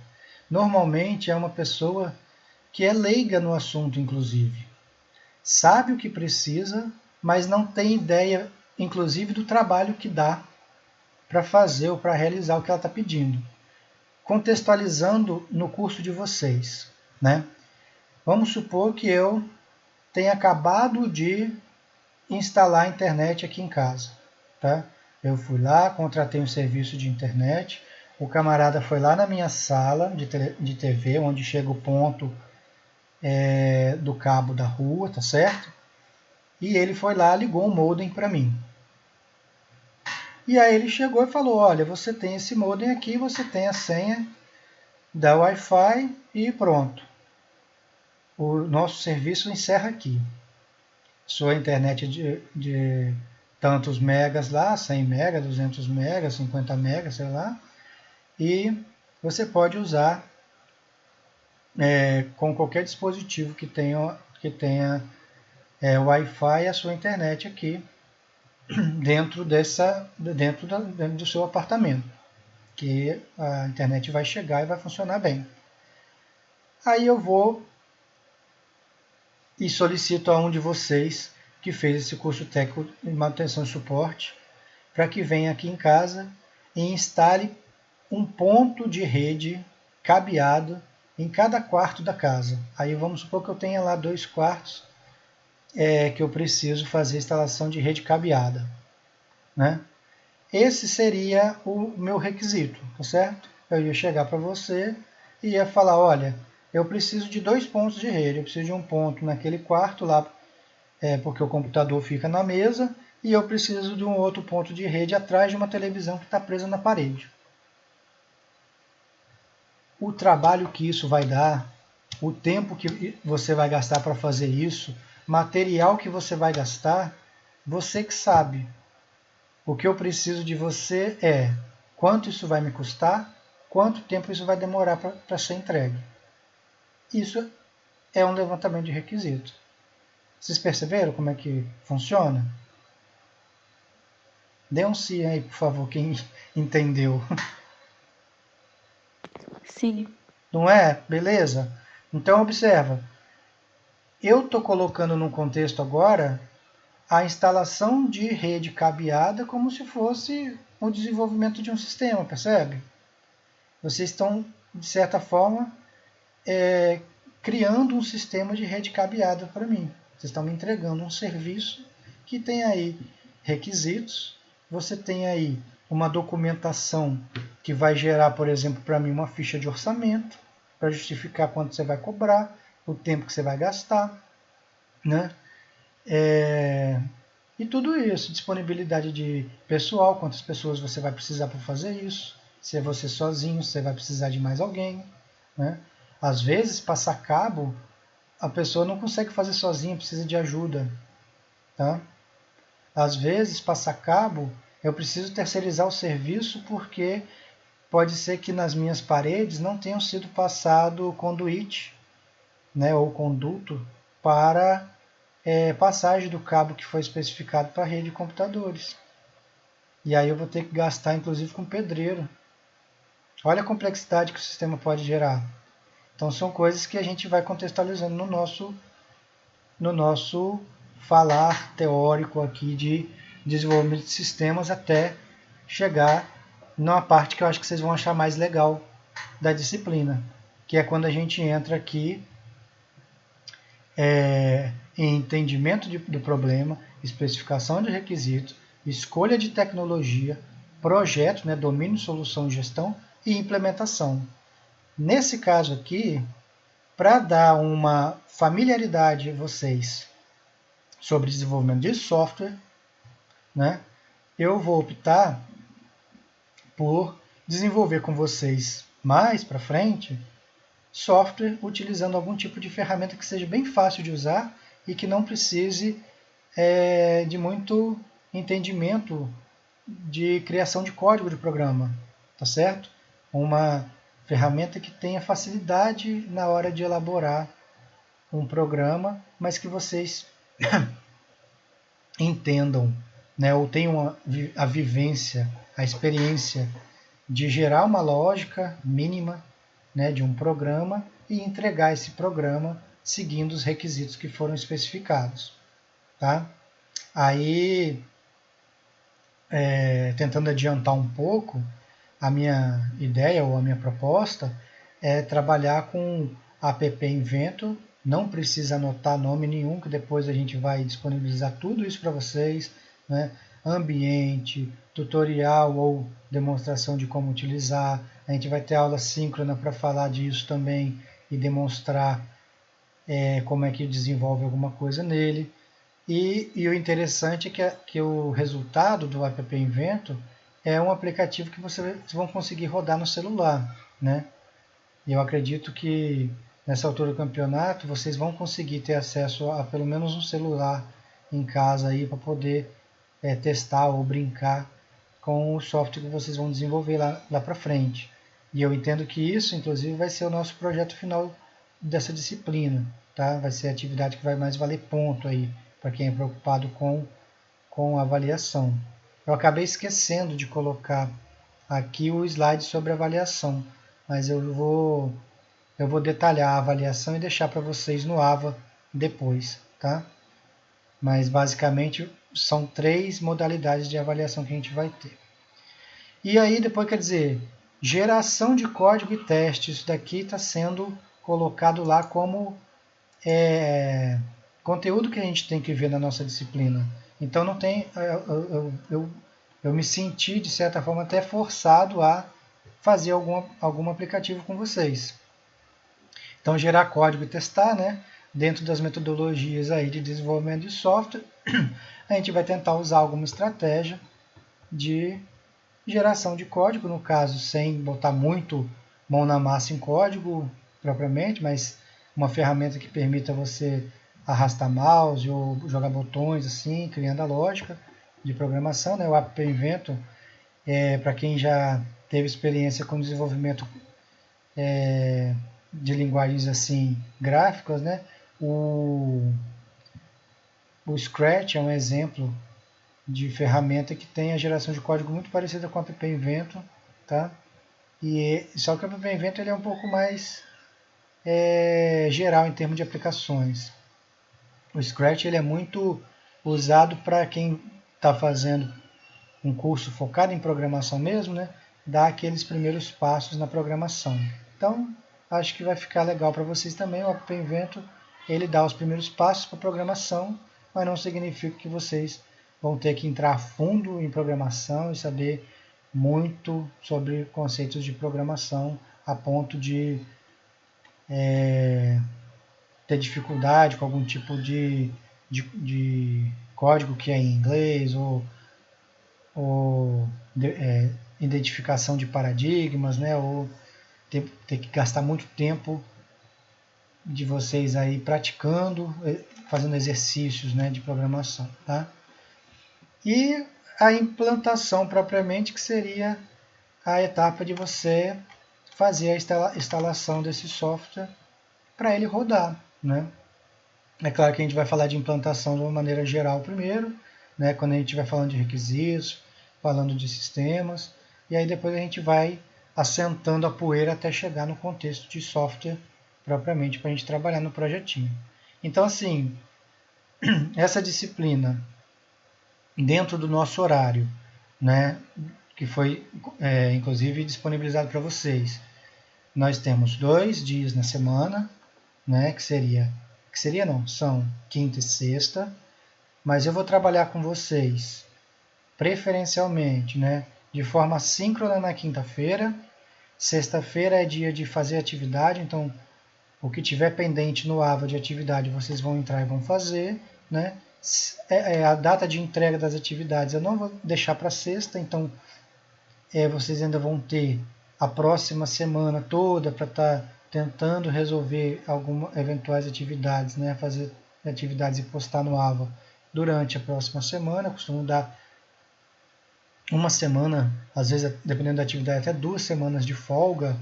normalmente é uma pessoa que é leiga no assunto, inclusive. Sabe o que precisa, mas não tem ideia, inclusive, do trabalho que dá para fazer ou para realizar o que ela está pedindo. Contextualizando no curso de vocês, né? Vamos supor que eu tenha acabado de instalar a internet aqui em casa, tá? Eu fui lá, contratei um serviço de internet, o camarada foi lá na minha sala de TV, onde chega o ponto do cabo da rua, tá certo? E ele foi lá, ligou um modem para mim. E aí ele chegou e falou, olha, você tem esse modem aqui, você tem a senha da Wi-Fi e pronto. O nosso serviço encerra aqui. Sua internet de tantos megas lá, 100 megas, 200 megas, 50 megas, sei lá, e você pode usar com qualquer dispositivo que tenha Wi-Fi a sua internet aqui dentro do seu apartamento, que a internet vai chegar e vai funcionar bem. Aí eu vou e solicito a um de vocês que fez esse curso técnico de manutenção e suporte para que venha aqui em casa e instale um ponto de rede cabeado em cada quarto da casa. Aí vamos supor que eu tenha lá 2 quartos que eu preciso fazer a instalação de rede cabeada, né? Esse seria o meu requisito, tá certo? Eu ia chegar para você e ia falar, olha, eu preciso de 2 pontos de rede, eu preciso de um ponto naquele quarto lá, porque o computador fica na mesa, e eu preciso de um outro ponto de rede atrás de uma televisão que está presa na parede. O trabalho que isso vai dar, o tempo que você vai gastar para fazer isso, material que você vai gastar, você que sabe. O que eu preciso de você é quanto isso vai me custar, quanto tempo isso vai demorar para ser entregue. Isso é um levantamento de requisitos. Vocês perceberam como é que funciona? Dê um sim aí, por favor, quem entendeu. Sim. Não é? Beleza? Então observa, eu estou colocando no contexto agora a instalação de rede cabeada como se fosse o desenvolvimento de um sistema, percebe? Vocês estão, de certa forma, criando um sistema de rede cabeada para mim. Vocês estão me entregando um serviço que tem aí requisitos, você tem aí uma documentação que vai gerar, por exemplo, para mim uma ficha de orçamento, para justificar quanto você vai cobrar, o tempo que você vai gastar, né? E tudo isso, disponibilidade de pessoal, quantas pessoas você vai precisar para fazer isso, se é você sozinho, se você vai precisar de mais alguém, né? Às vezes, passar cabo, a pessoa não consegue fazer sozinha, precisa de ajuda, tá? Às vezes, passar cabo, eu preciso terceirizar o serviço porque pode ser que nas minhas paredes não tenham sido passado conduíte, né, ou conduto para passagem do cabo que foi especificado para a rede de computadores. E aí eu vou ter que gastar, inclusive, com pedreiro. Olha a complexidade que o sistema pode gerar. Então são coisas que a gente vai contextualizando no nosso falar teórico aqui de desenvolvimento de sistemas até chegar numa parte que eu acho que vocês vão achar mais legal da disciplina, que é quando a gente entra aqui em entendimento do problema, especificação de requisitos, escolha de tecnologia, projeto, né, domínio, solução, gestão e implementação. Nesse caso aqui, para dar uma familiaridade a vocês sobre desenvolvimento de software, né, eu vou optar por desenvolver com vocês mais para frente software utilizando algum tipo de ferramenta que seja bem fácil de usar e que não precise de muito entendimento de criação de código de programa, tá certo? Uma ferramenta que tenha facilidade na hora de elaborar um programa, mas que vocês entendam, né, ou tenham a vivência, a experiência de gerar uma lógica mínima, né, de um programa e entregar esse programa seguindo os requisitos que foram especificados. Tá? Aí, tentando adiantar um pouco, a minha ideia ou a minha proposta é trabalhar com app Invento. Não precisa anotar nome nenhum, que depois a gente vai disponibilizar tudo isso para vocês, né? Ambiente, tutorial ou demonstração de como utilizar. A gente vai ter aula síncrona para falar disso também e demonstrar como é que desenvolve alguma coisa nele. E o interessante é que o resultado do app Invento é um aplicativo que vocês vão conseguir rodar no celular, né? E eu acredito que nessa altura do campeonato vocês vão conseguir ter acesso a pelo menos um celular em casa aí para poder testar ou brincar com o software que vocês vão desenvolver lá para frente. E eu entendo que isso, inclusive, vai ser o nosso projeto final dessa disciplina, tá? Vai ser a atividade que vai mais valer ponto aí para quem é preocupado com a avaliação. Eu acabei esquecendo de colocar aqui o slide sobre avaliação, mas eu vou detalhar a avaliação e deixar para vocês no AVA depois, tá? Mas basicamente são 3 modalidades de avaliação que a gente vai ter. E aí depois, quer dizer, geração de código e teste, isso daqui está sendo colocado lá como conteúdo que a gente tem que ver na nossa disciplina. Então não tem, eu me senti de certa forma até forçado a fazer algum aplicativo com vocês. Então gerar código e testar, né? Dentro das metodologias aí de desenvolvimento de software, a gente vai tentar usar alguma estratégia de geração de código, no caso, sem botar muito mão na massa em código propriamente, mas uma ferramenta que permita você arrastar mouse ou jogar botões assim, criando a lógica de programação, né? O App Invento, para quem já teve experiência com desenvolvimento de linguagens assim gráficas, né? O Scratch é um exemplo de ferramenta que tem a geração de código muito parecida com o App Invento, tá? Só que o Bem-Vento ele é um pouco mais geral em termos de aplicações. O Scratch ele é muito usado para quem está fazendo um curso focado em programação mesmo, né? Dar aqueles primeiros passos na programação. Então, acho que vai ficar legal para vocês também. O Bem-Vento ele dá os primeiros passos para programação, mas não significa que vocês vão ter que entrar a fundo em programação e saber muito sobre conceitos de programação a ponto de ter dificuldade com algum tipo de código que é em inglês ou identificação de paradigmas, né? Ou ter que gastar muito tempo de vocês aí praticando, fazendo exercícios, né, de programação, tá? E a implantação propriamente, que seria a etapa de você fazer a instalação desse software para ele rodar, né? É claro que a gente vai falar de implantação de uma maneira geral primeiro, né? Quando a gente estiver falando de requisitos, falando de sistemas, e aí depois a gente vai assentando a poeira até chegar no contexto de software propriamente para a gente trabalhar no projetinho. Então, assim, essa disciplina dentro do nosso horário, né, que foi inclusive disponibilizado para vocês, nós temos 2 dias na semana, né, são quinta e sexta, mas eu vou trabalhar com vocês preferencialmente, né, de forma síncrona na quinta-feira. Sexta-feira é dia de fazer atividade, então o que tiver pendente no AVA de atividade vocês vão entrar e vão fazer, né? A data de entrega das atividades eu não vou deixar para sexta, então vocês ainda vão ter a próxima semana toda para estar tentando resolver algumas eventuais atividades, né? Fazer atividades e postar no AVA durante a próxima semana. Eu costumo dar uma semana, às vezes, dependendo da atividade, até 2 semanas de folga,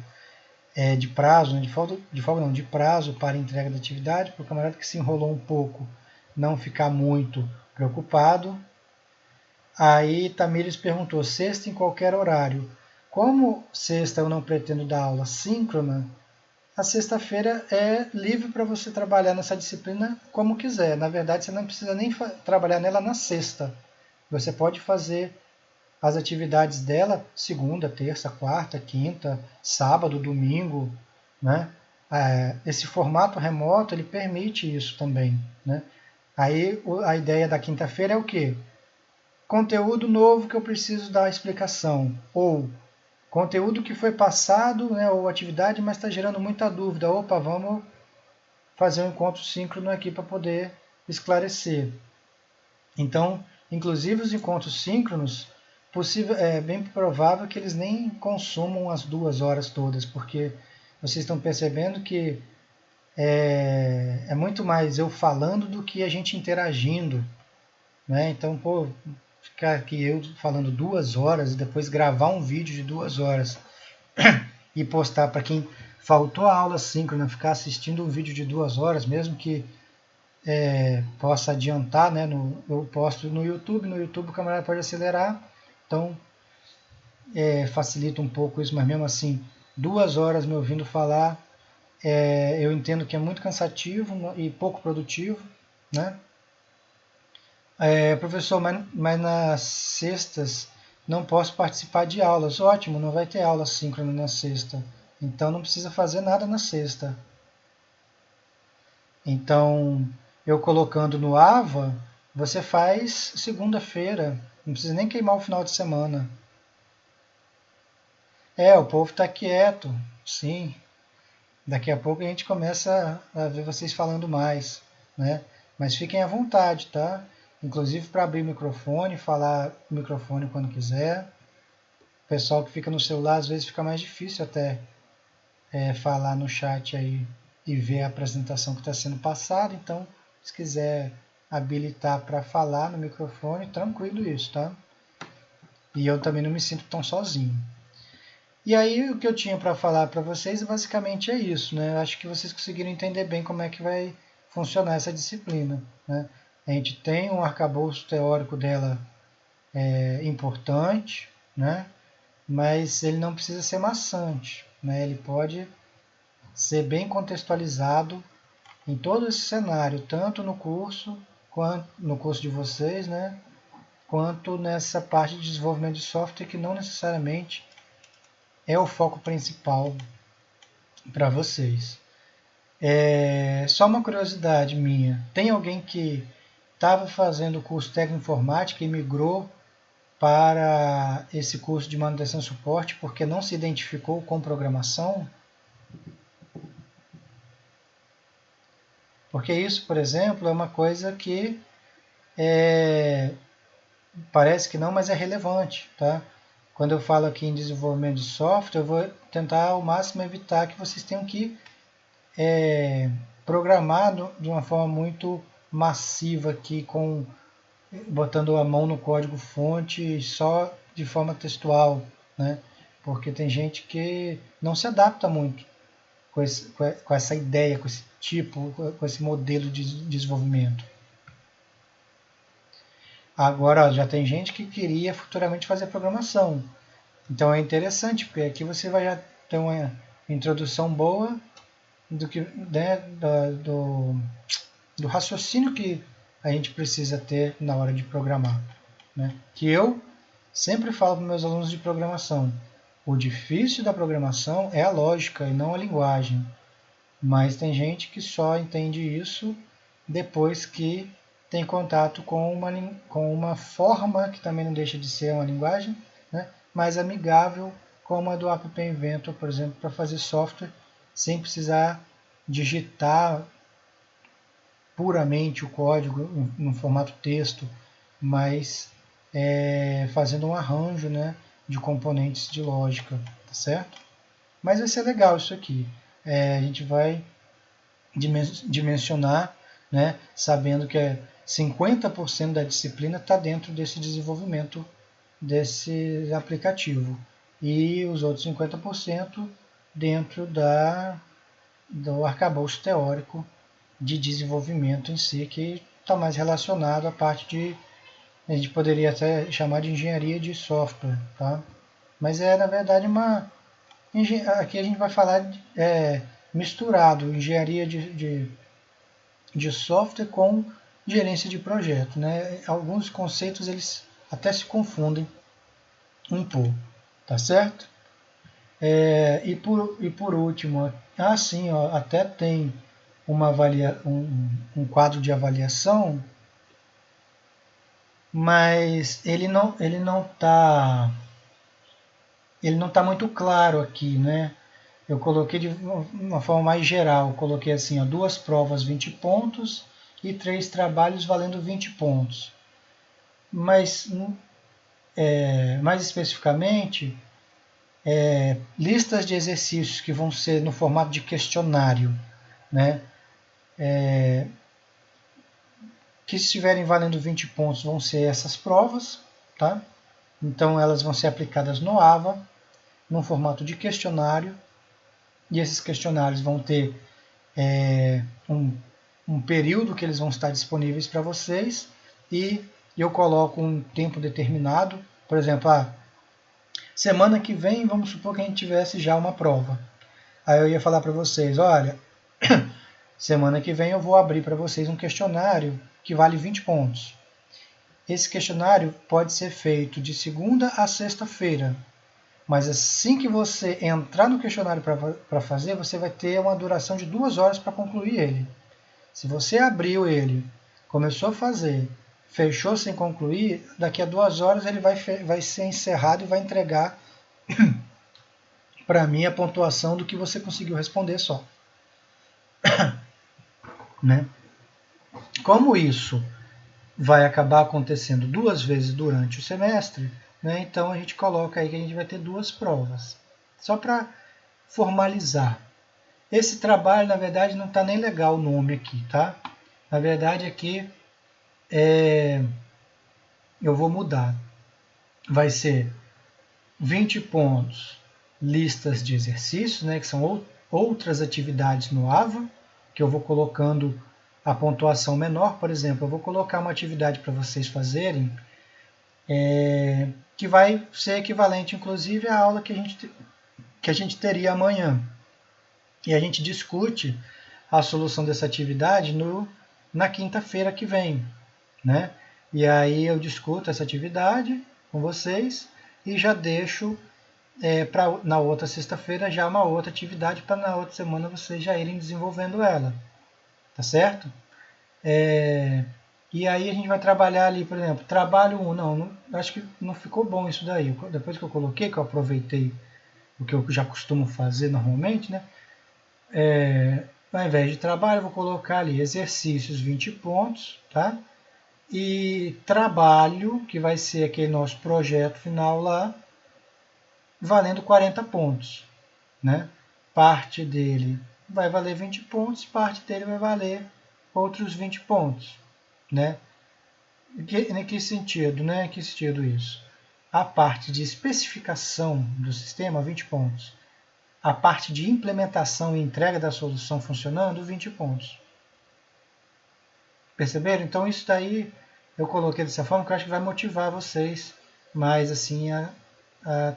de prazo, né? de folga não, de prazo para entrega da atividade, para o camarada que se enrolou um pouco não ficar muito preocupado. Aí Tamires perguntou, sexta em qualquer horário. Como sexta eu não pretendo dar aula síncrona, a sexta-feira é livre para você trabalhar nessa disciplina como quiser. Na verdade, você não precisa nem trabalhar nela na sexta. Você pode fazer as atividades dela segunda, terça, quarta, quinta, sábado, domingo, né? Esse formato remoto ele permite isso também, né? Aí a ideia da quinta-feira é o quê? Conteúdo novo que eu preciso dar explicação, ou conteúdo que foi passado, né, ou atividade, mas está gerando muita dúvida. Opa, vamos fazer um encontro síncrono aqui para poder esclarecer. Então, inclusive os encontros síncronos, é bem provável que eles nem consumam as 2 horas todas, porque vocês estão percebendo que é muito mais eu falando do que a gente interagindo, né? Então, pô, ficar aqui eu falando 2 horas e depois gravar um vídeo de 2 horas e postar para quem faltou a aula síncrona, ficar assistindo um vídeo de 2 horas, mesmo que possa adiantar, né? Eu posto no YouTube o camarada pode acelerar, então facilita um pouco isso, mas mesmo assim, 2 horas me ouvindo falar, eu entendo que é muito cansativo e pouco produtivo, né? Professor, mas nas sextas não posso participar de aulas. Ótimo, não vai ter aula síncrona na sexta. Então não precisa fazer nada na sexta. Então, eu colocando no AVA, você faz segunda-feira. Não precisa nem queimar o final de semana. O povo está quieto, sim. Daqui a pouco a gente começa a ver vocês falando mais, né? Mas fiquem à vontade, tá? Inclusive para abrir o microfone, falar o microfone quando quiser. O pessoal que fica no celular, às vezes fica mais difícil até falar no chat aí e ver a apresentação que está sendo passada. Então, se quiser habilitar para falar no microfone, tranquilo isso, tá? E eu também não me sinto tão sozinho. E aí o que eu tinha para falar para vocês basicamente é isso, né? Eu acho que vocês conseguiram entender bem como é que vai funcionar essa disciplina, né? A gente tem um arcabouço teórico dela importante, né? mas ele não precisa ser maçante, né? Ele pode ser bem contextualizado em todo esse cenário, tanto no curso, quanto no curso de vocês, né? Quanto nessa parte de desenvolvimento de software que não necessariamente é o foco principal para vocês. Só uma curiosidade minha, tem alguém que estava fazendo o curso técnico de informática e migrou para esse curso de manutenção e suporte porque não se identificou com programação? Porque isso, por exemplo, é uma coisa que parece que não, mas é relevante, tá? Quando eu falo aqui em desenvolvimento de software, eu vou tentar ao máximo evitar que vocês tenham que programar de uma forma muito massiva aqui, botando a mão no código fonte só de forma textual, né? Porque tem gente que não se adapta muito com essa ideia, com esse tipo, com esse modelo de desenvolvimento. Agora, já tem gente que queria futuramente fazer programação. Então é interessante, porque aqui você vai já ter uma introdução boa do, que, né, do raciocínio que a gente precisa ter na hora de programar. Né? Que eu sempre falo para meus alunos de programação, o difícil da programação é a lógica e não a linguagem. Mas tem gente que só entende isso depois que tem contato com uma forma, que também não deixa de ser uma linguagem, né, mais amigável, como a do App Inventor, por exemplo, para fazer software sem precisar digitar puramente o código no formato texto, mas fazendo um arranjo, né, de componentes de lógica, tá certo? Mas vai ser legal isso aqui. A gente vai dimensionar, né, sabendo que 50% da disciplina está dentro desse desenvolvimento desse aplicativo e os outros 50% dentro do arcabouço teórico de desenvolvimento em si, que está mais relacionado à parte a gente poderia até chamar de engenharia de software, tá? Mas na verdade aqui a gente vai falar misturado, engenharia de software com gerência de projeto, né? Alguns conceitos eles até se confundem um pouco, tá certo? E por último, sim, ó, até tem um quadro de avaliação, mas ele não tá muito claro aqui, né? Eu coloquei de uma forma mais geral, eu coloquei assim, ó, 2 provas 20 pontos e 3 trabalhos valendo 20 pontos. Mas, mais especificamente, listas de exercícios que vão ser no formato de questionário, né? Que estiverem valendo 20 pontos vão ser essas provas, tá? Então elas vão ser aplicadas no AVA, no formato de questionário, e esses questionários vão ter um período que eles vão estar disponíveis para vocês, e eu coloco um tempo determinado, por exemplo, semana que vem, vamos supor que a gente tivesse já uma prova. Aí eu ia falar para vocês, olha, semana que vem eu vou abrir para vocês um questionário que vale 20 pontos. Esse questionário pode ser feito de segunda a sexta-feira, mas assim que você entrar no questionário para fazer, você vai ter uma duração de 2 horas para concluir ele. Se você abriu ele, começou a fazer, fechou sem concluir, daqui a 2 horas ele vai ser encerrado e vai entregar para mim a pontuação do que você conseguiu responder só. Né? Como isso vai acabar acontecendo 2 vezes durante o semestre, né? Então a gente coloca aí que a gente vai ter 2 provas. Só para formalizar. Esse trabalho, na verdade, não está nem legal o nome aqui, tá? Na verdade, aqui eu vou mudar. Vai ser 20 pontos, listas de exercícios, né, que são outras atividades no AVA, que eu vou colocando a pontuação menor. Por exemplo, eu vou colocar uma atividade para vocês fazerem que vai ser equivalente, inclusive, à aula que a gente teria amanhã. E a gente discute a solução dessa atividade na quinta-feira que vem, né? E aí eu discuto essa atividade com vocês e já deixo na outra sexta-feira já uma outra atividade para na outra semana vocês já irem desenvolvendo ela, tá certo? E aí a gente vai trabalhar ali, por exemplo, trabalho 1, não, acho que não ficou bom isso daí. Depois que eu coloquei, que eu aproveitei o que eu já costumo fazer normalmente, né? Ao invés de trabalho, eu vou colocar ali exercícios 20 pontos, tá? E trabalho, que vai ser aquele nosso projeto final lá, valendo 40 pontos, né? Parte dele vai valer 20 pontos, parte dele vai valer outros 20 pontos, né? Em que sentido, né? Em que sentido isso? A parte de especificação do sistema, 20 pontos. A parte de implementação e entrega da solução funcionando, 20 pontos. Perceberam? Então isso daí eu coloquei dessa forma que eu acho que vai motivar vocês mais assim a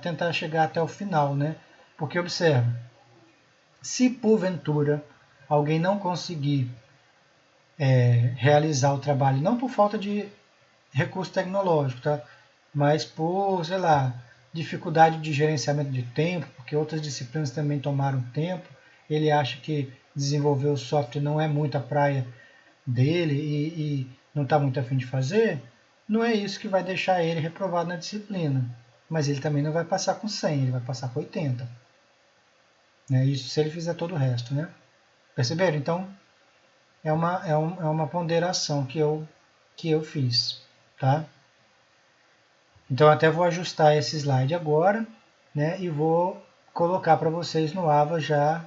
tentar chegar até o final, né? Porque observa, se porventura alguém não conseguir realizar o trabalho, não por falta de recurso tecnológico, tá? Mas por, sei lá, dificuldade de gerenciamento de tempo, porque outras disciplinas também tomaram tempo, ele acha que desenvolver o software não é muito a praia dele e não está muito afim de fazer, não é isso que vai deixar ele reprovado na disciplina. Mas ele também não vai passar com 100, ele vai passar com 80. Né? Isso se ele fizer todo o resto. Né? Perceberam? Então, é uma ponderação que eu fiz. Tá? Então, até vou ajustar esse slide agora, né? E vou colocar para vocês no AVA já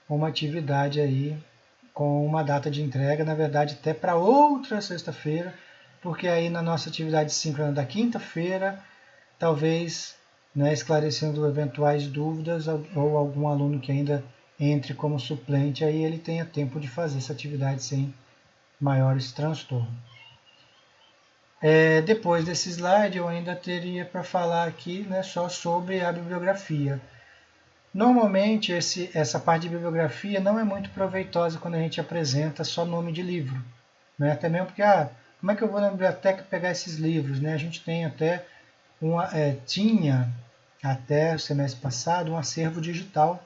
uma atividade aí com uma data de entrega, na verdade até para outra sexta-feira, porque aí na nossa atividade síncrona da quinta-feira, talvez, né, esclarecendo eventuais dúvidas ou algum aluno que ainda entre como suplente, aí ele tenha tempo de fazer essa atividade sem maiores transtornos. Depois desse slide, eu ainda teria para falar aqui, né, só sobre a bibliografia. Normalmente, essa parte de bibliografia não é muito proveitosa quando a gente apresenta só nome de livro. Né? Até mesmo porque, como é que eu vou na biblioteca pegar esses livros? Né? A gente tem até tinha até o semestre passado um acervo digital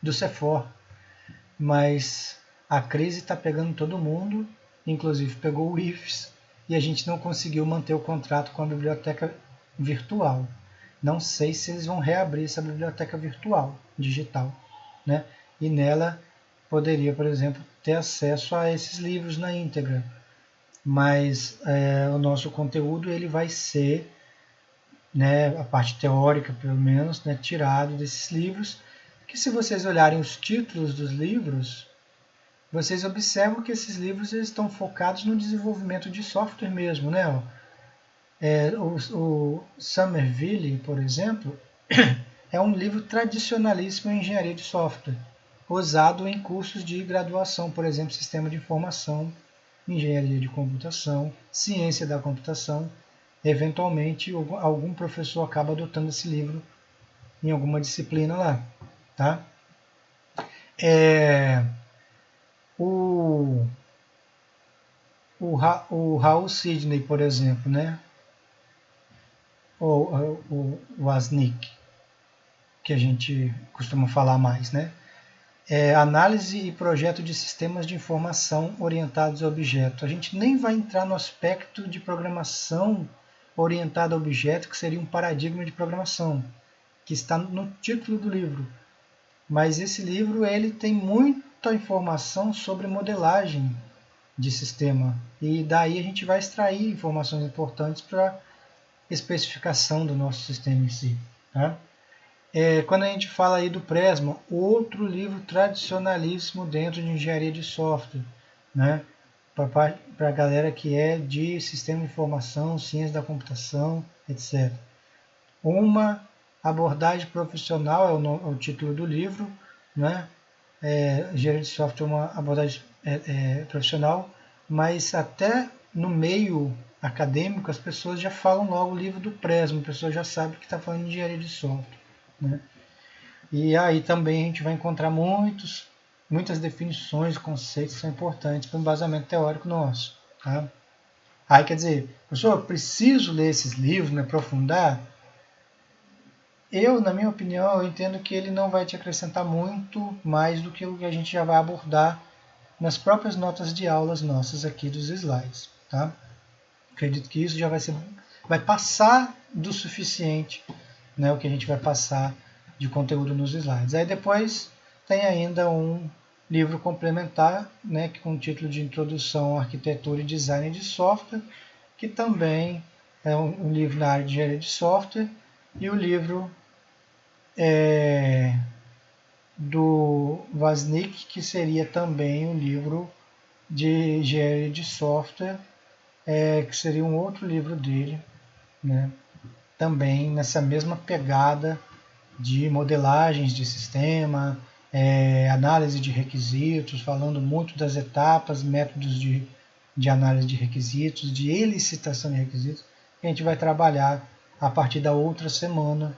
do CEFOR, mas a crise está pegando todo mundo, inclusive pegou o IFES, e a gente não conseguiu manter o contrato com a biblioteca virtual. Não sei se eles vão reabrir essa biblioteca virtual, digital, né? E nela poderia, por exemplo, ter acesso a esses livros na íntegra, mas o nosso conteúdo ele vai ser, né, a parte teórica pelo menos, né, tirado desses livros, que se vocês olharem os títulos dos livros, vocês observam que esses livros eles estão focados no desenvolvimento de software mesmo, né? O Somerville, por exemplo, é um livro tradicionalíssimo em engenharia de software, usado em cursos de graduação, por exemplo, sistema de informação, engenharia de computação, ciência da computação. Eventualmente, algum professor acaba adotando esse livro em alguma disciplina lá, tá? O Raul Sidney, por exemplo, né? Ou o Wozniak, que a gente costuma falar mais, né? Análise e projeto de sistemas de informação orientados a objeto. A gente nem vai entrar no aspecto de programação orientada a objeto, que seria um paradigma de programação, que está no título do livro. Mas esse livro ele tem muita informação sobre modelagem de sistema. E daí a gente vai extrair informações importantes para a especificação do nosso sistema em si. Tá? Quando a gente fala aí do Presma, outro livro tradicionalíssimo dentro de engenharia de software, né? Para a galera que é de sistema de informação, ciência da computação, etc. Uma abordagem profissional é o título do livro, né? Engenharia de software é uma abordagem profissional, mas até no meio acadêmico as pessoas já falam logo o livro do Presmo, a pessoa já sabe que está falando de engenharia de software, né? E aí também a gente vai encontrar muitas definições, conceitos que são importantes para o embasamento teórico nosso. Tá? Aí quer dizer, professor, eu preciso ler esses livros, me aprofundar? Eu, na minha opinião, eu entendo que ele não vai te acrescentar muito mais do que o que a gente já vai abordar nas próprias notas de aulas nossas aqui dos slides. Tá? Acredito que isso já vai passar do suficiente, né, o que a gente vai passar de conteúdo nos slides. Aí depois tem ainda um livro complementar, né, com o título de Introdução à Arquitetura e Design de Software, que também é um livro na área de engenharia de software, e o livro do Wasnik, que seria também um livro de engenharia de software, que seria um outro livro dele, né, também nessa mesma pegada de modelagens de sistema, análise de requisitos, falando muito das etapas, métodos de análise de requisitos, de elicitação de requisitos, que a gente vai trabalhar a partir da outra semana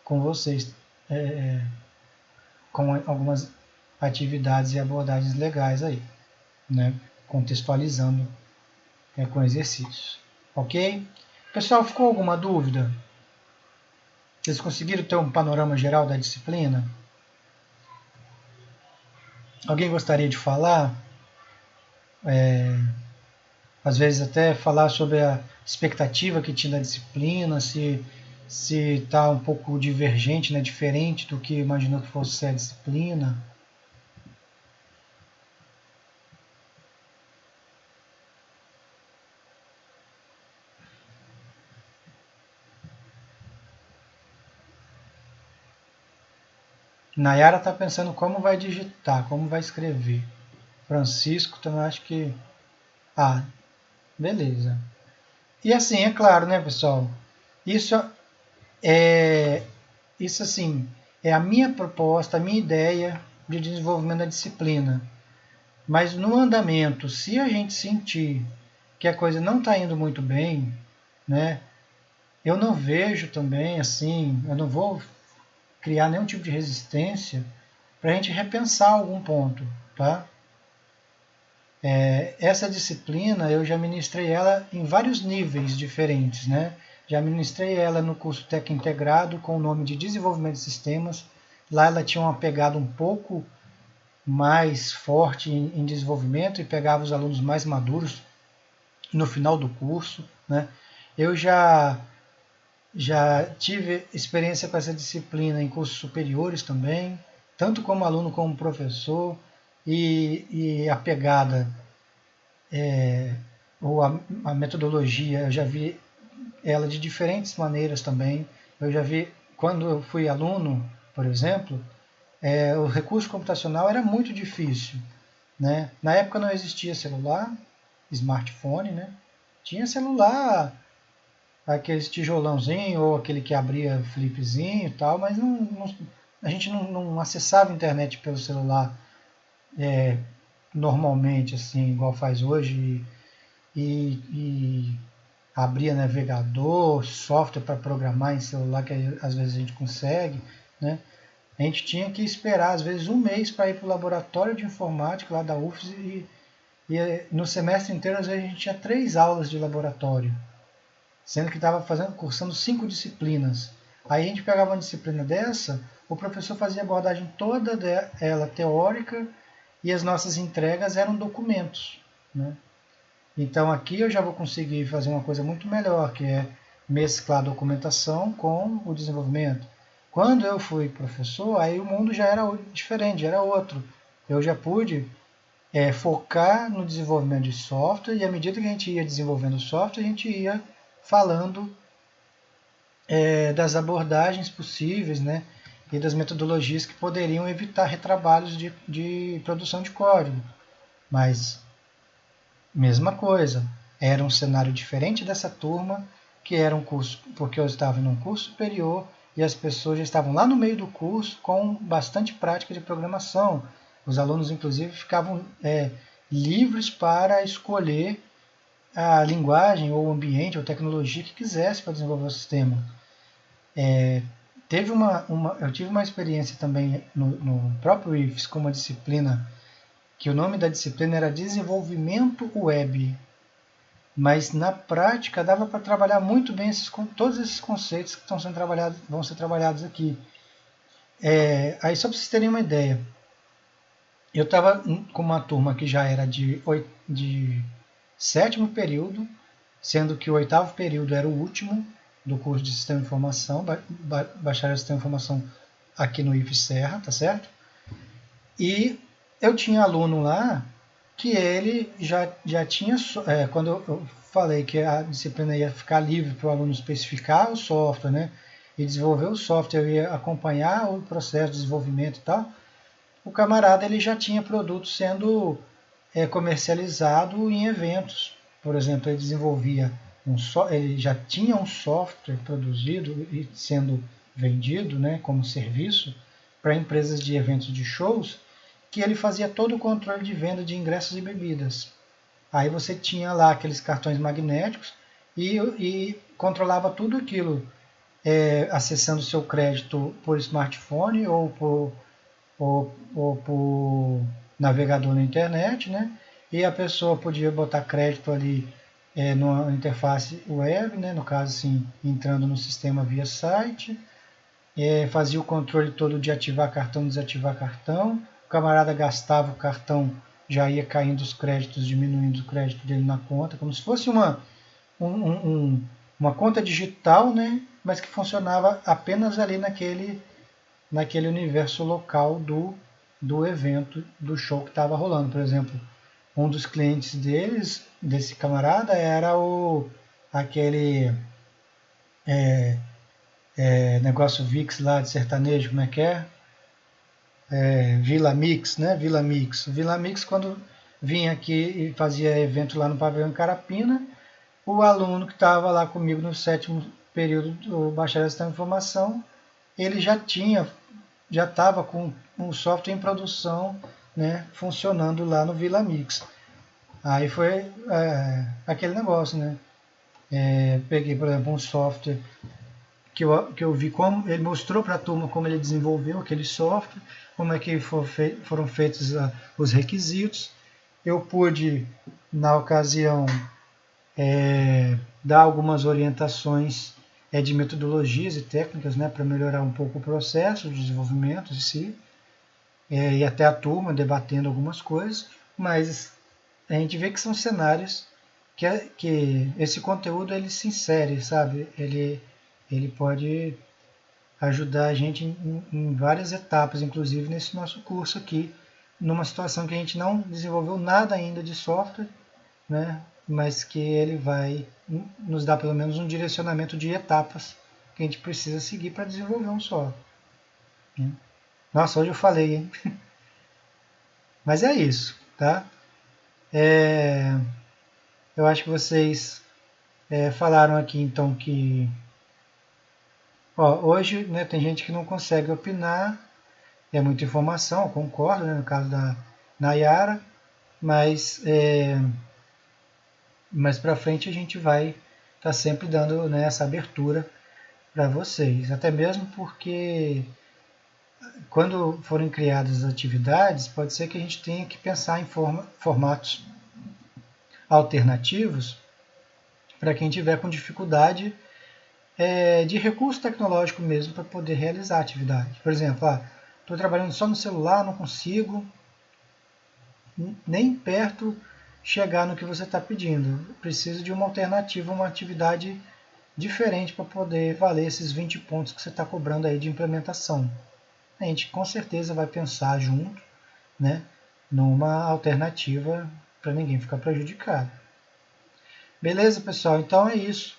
com vocês, com algumas atividades e abordagens legais aí, né? Contextualizando com exercícios. Ok? Pessoal, ficou alguma dúvida? Vocês conseguiram ter um panorama geral da disciplina? Alguém gostaria de falar? Às vezes até falar sobre a expectativa que tinha da disciplina, se está um pouco divergente, né, diferente do que imaginou que fosse ser a disciplina. Nayara está pensando como vai digitar, como vai escrever. Francisco também acho que... Ah, beleza. E assim, é claro, né, pessoal? Isso assim, é a minha proposta, a minha ideia de desenvolvimento da disciplina. Mas no andamento, se a gente sentir que a coisa não está indo muito bem, né, eu não vejo também, assim, eu não vou criar nenhum tipo de resistência para a gente repensar algum ponto, tá? Essa disciplina eu já ministrei ela em vários níveis diferentes, né? Já ministrei ela no curso Tec Integrado com o nome de Desenvolvimento de Sistemas. Lá ela tinha uma pegada um pouco mais forte em desenvolvimento e pegava os alunos mais maduros no final do curso, né? Eu já tive experiência com essa disciplina em cursos superiores também, tanto como aluno como professor, e a pegada ou a metodologia, eu já vi ela de diferentes maneiras também. Eu já vi, quando eu fui aluno, por exemplo, o recurso computacional era muito difícil, né? Na época não existia celular, smartphone, né? Tinha celular, aquele tijolãozinho ou aquele que abria flipzinho e tal, mas a gente não acessava a internet pelo celular normalmente, assim, igual faz hoje, e abria navegador, software para programar em celular, que às vezes a gente consegue, né? A gente tinha que esperar, às vezes, um mês para ir para o laboratório de informática lá da UFES e no semestre inteiro, às vezes, a gente tinha 3 aulas de laboratório, sendo que estava cursando 5 disciplinas. Aí a gente pegava uma disciplina dessa, o professor fazia a abordagem toda ela teórica e as nossas entregas eram documentos, né? Então aqui eu já vou conseguir fazer uma coisa muito melhor, que é mesclar a documentação com o desenvolvimento. Quando eu fui professor, aí o mundo já era diferente, já era outro. Eu já pude focar no desenvolvimento de software e à medida que a gente ia desenvolvendo o software, a gente ia falando das abordagens possíveis, né, e das metodologias que poderiam evitar retrabalhos de produção de código. Mas, mesma coisa, era um cenário diferente dessa turma, que era um curso, porque eu estava num curso superior e as pessoas já estavam lá no meio do curso com bastante prática de programação. Os alunos, inclusive, ficavam livres para escolher a linguagem ou o ambiente ou tecnologia que quisesse para desenvolver o sistema. Eu tive uma experiência também no próprio IFES com uma disciplina que o nome da disciplina era Desenvolvimento Web, mas na prática dava para trabalhar muito bem todos esses conceitos que vão ser trabalhados aqui. Aí só para vocês terem uma ideia, eu estava com uma turma que já era de sétimo período, sendo que o oitavo período era o último do curso de Sistema de Informação, Bacharel de Sistema de Informação aqui no IFES Serra, tá certo? E eu tinha aluno lá que ele já tinha, quando eu falei que a disciplina ia ficar livre para o aluno especificar o software, né, e desenvolver o software, eu ia acompanhar o processo de desenvolvimento e tal, o camarada ele já tinha produto sendo comercializado em eventos. Por exemplo, ele desenvolvia ele já tinha um software produzido e sendo vendido, né, como serviço para empresas de eventos de shows, que ele fazia todo o controle de venda de ingressos e bebidas. Aí você tinha lá aqueles cartões magnéticos e controlava tudo aquilo, acessando o seu crédito por smartphone ou por navegador na internet, né? E a pessoa podia botar crédito ali numa interface web, né? No caso, assim, entrando no sistema via site, fazia o controle todo de ativar cartão, desativar cartão. O camarada gastava o cartão, já ia caindo os créditos, diminuindo o crédito dele na conta, como se fosse uma conta digital, né? Mas que funcionava apenas ali naquele universo local do evento, do show que estava rolando. Por exemplo, um dos clientes desse camarada, era aquele negócio VIX lá de sertanejo, como é que é? Vila Mix, né? Vila Mix. O Vila Mix, quando vinha aqui e fazia evento lá no Pavilhão em Carapina, o aluno que estava lá comigo no sétimo período do Bacharel de Sistema de Informação, ele já estava com um software em produção, né, funcionando lá no Vila Mix. Aí foi aquele negócio, né? Peguei, por exemplo, um software que eu vi como ele mostrou para a turma como ele desenvolveu aquele software, como é que foram feitos os requisitos. Eu pude, na ocasião, dar algumas orientações de metodologias e técnicas, né, para melhorar um pouco o processo de desenvolvimento em si, e até a turma debatendo algumas coisas, mas a gente vê que são cenários que esse conteúdo ele se insere, sabe? Ele pode ajudar a gente em várias etapas, inclusive nesse nosso curso aqui, numa situação que a gente não desenvolveu nada ainda de software, né? Mas que ele vai nos dar pelo menos um direcionamento de etapas que a gente precisa seguir para desenvolver um software. Né? Nossa, hoje eu falei, hein? Mas é isso, tá? Eu acho que vocês falaram aqui então que hoje, né, tem gente que não consegue opinar, é muita informação, eu concordo, né, no caso da Nayara, mas mais para frente a gente vai estar sempre dando, né, essa abertura para vocês, até mesmo porque quando forem criadas as atividades, pode ser que a gente tenha que pensar em formatos alternativos para quem tiver com dificuldade de recurso tecnológico mesmo para poder realizar a atividade. Por exemplo, estou trabalhando só no celular, não consigo nem perto chegar no que você está pedindo. Preciso de uma alternativa, uma atividade diferente para poder valer esses 20 pontos que você está cobrando aí de implementação. A gente com certeza vai pensar junto, né, numa alternativa para ninguém ficar prejudicado. Beleza, pessoal? Então é isso.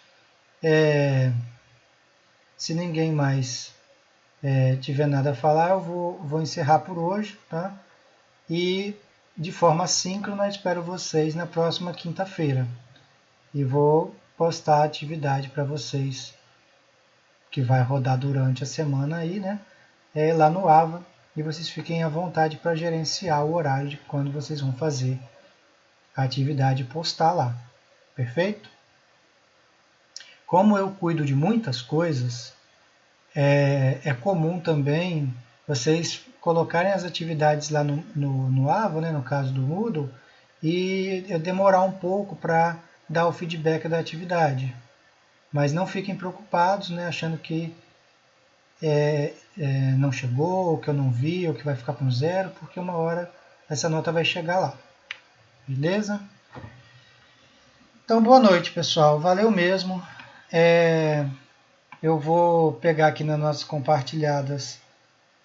Se ninguém mais tiver nada a falar, eu vou encerrar por hoje, tá? E de forma síncrona, espero vocês na próxima quinta-feira. E vou postar a atividade para vocês, que vai rodar durante a semana aí, né? Lá no AVA. E vocês fiquem à vontade para gerenciar o horário de quando vocês vão fazer a atividade e postar lá. Perfeito? Como eu cuido de muitas coisas, é comum também vocês colocarem as atividades lá no Avo, né, no caso do Moodle, e demorar um pouco para dar o feedback da atividade. Mas não fiquem preocupados, né, achando que não chegou, ou que eu não vi, ou que vai ficar com zero, porque uma hora essa nota vai chegar lá. Beleza? Então, boa noite, pessoal. Valeu mesmo. Eu vou pegar aqui nas nossas compartilhadas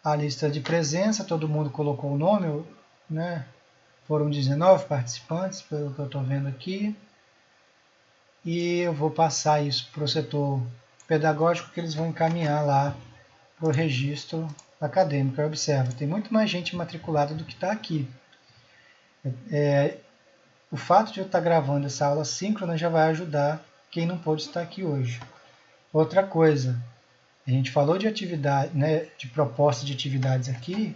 a lista de presença. Todo mundo colocou o nome, né? Foram 19 participantes, pelo que eu estou vendo aqui. E eu vou passar isso para o setor pedagógico, que eles vão encaminhar lá para o registro acadêmico. Observa, tem muito mais gente matriculada do que está aqui. O fato de eu estar gravando essa aula síncrona já vai ajudar quem não pôde estar aqui hoje. Outra coisa, a gente falou de atividade, né, de proposta de atividades aqui,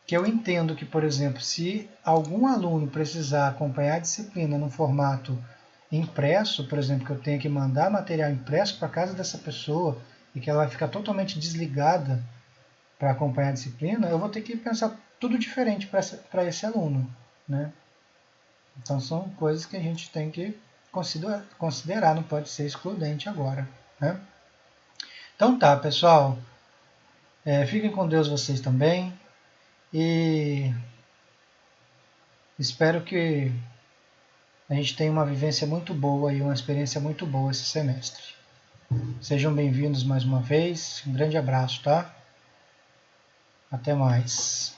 que eu entendo que, por exemplo, se algum aluno precisar acompanhar a disciplina no formato impresso, por exemplo, que eu tenha que mandar material impresso para casa dessa pessoa e que ela vai ficar totalmente desligada para acompanhar a disciplina, eu vou ter que pensar tudo diferente para esse aluno, né? Então são coisas que a gente tem que considerar, não pode ser excludente agora, né? Então tá, pessoal, fiquem com Deus vocês também e espero que a gente tenha uma vivência muito boa e uma experiência muito boa esse semestre. Sejam bem-vindos mais uma vez, um grande abraço, tá? Até mais.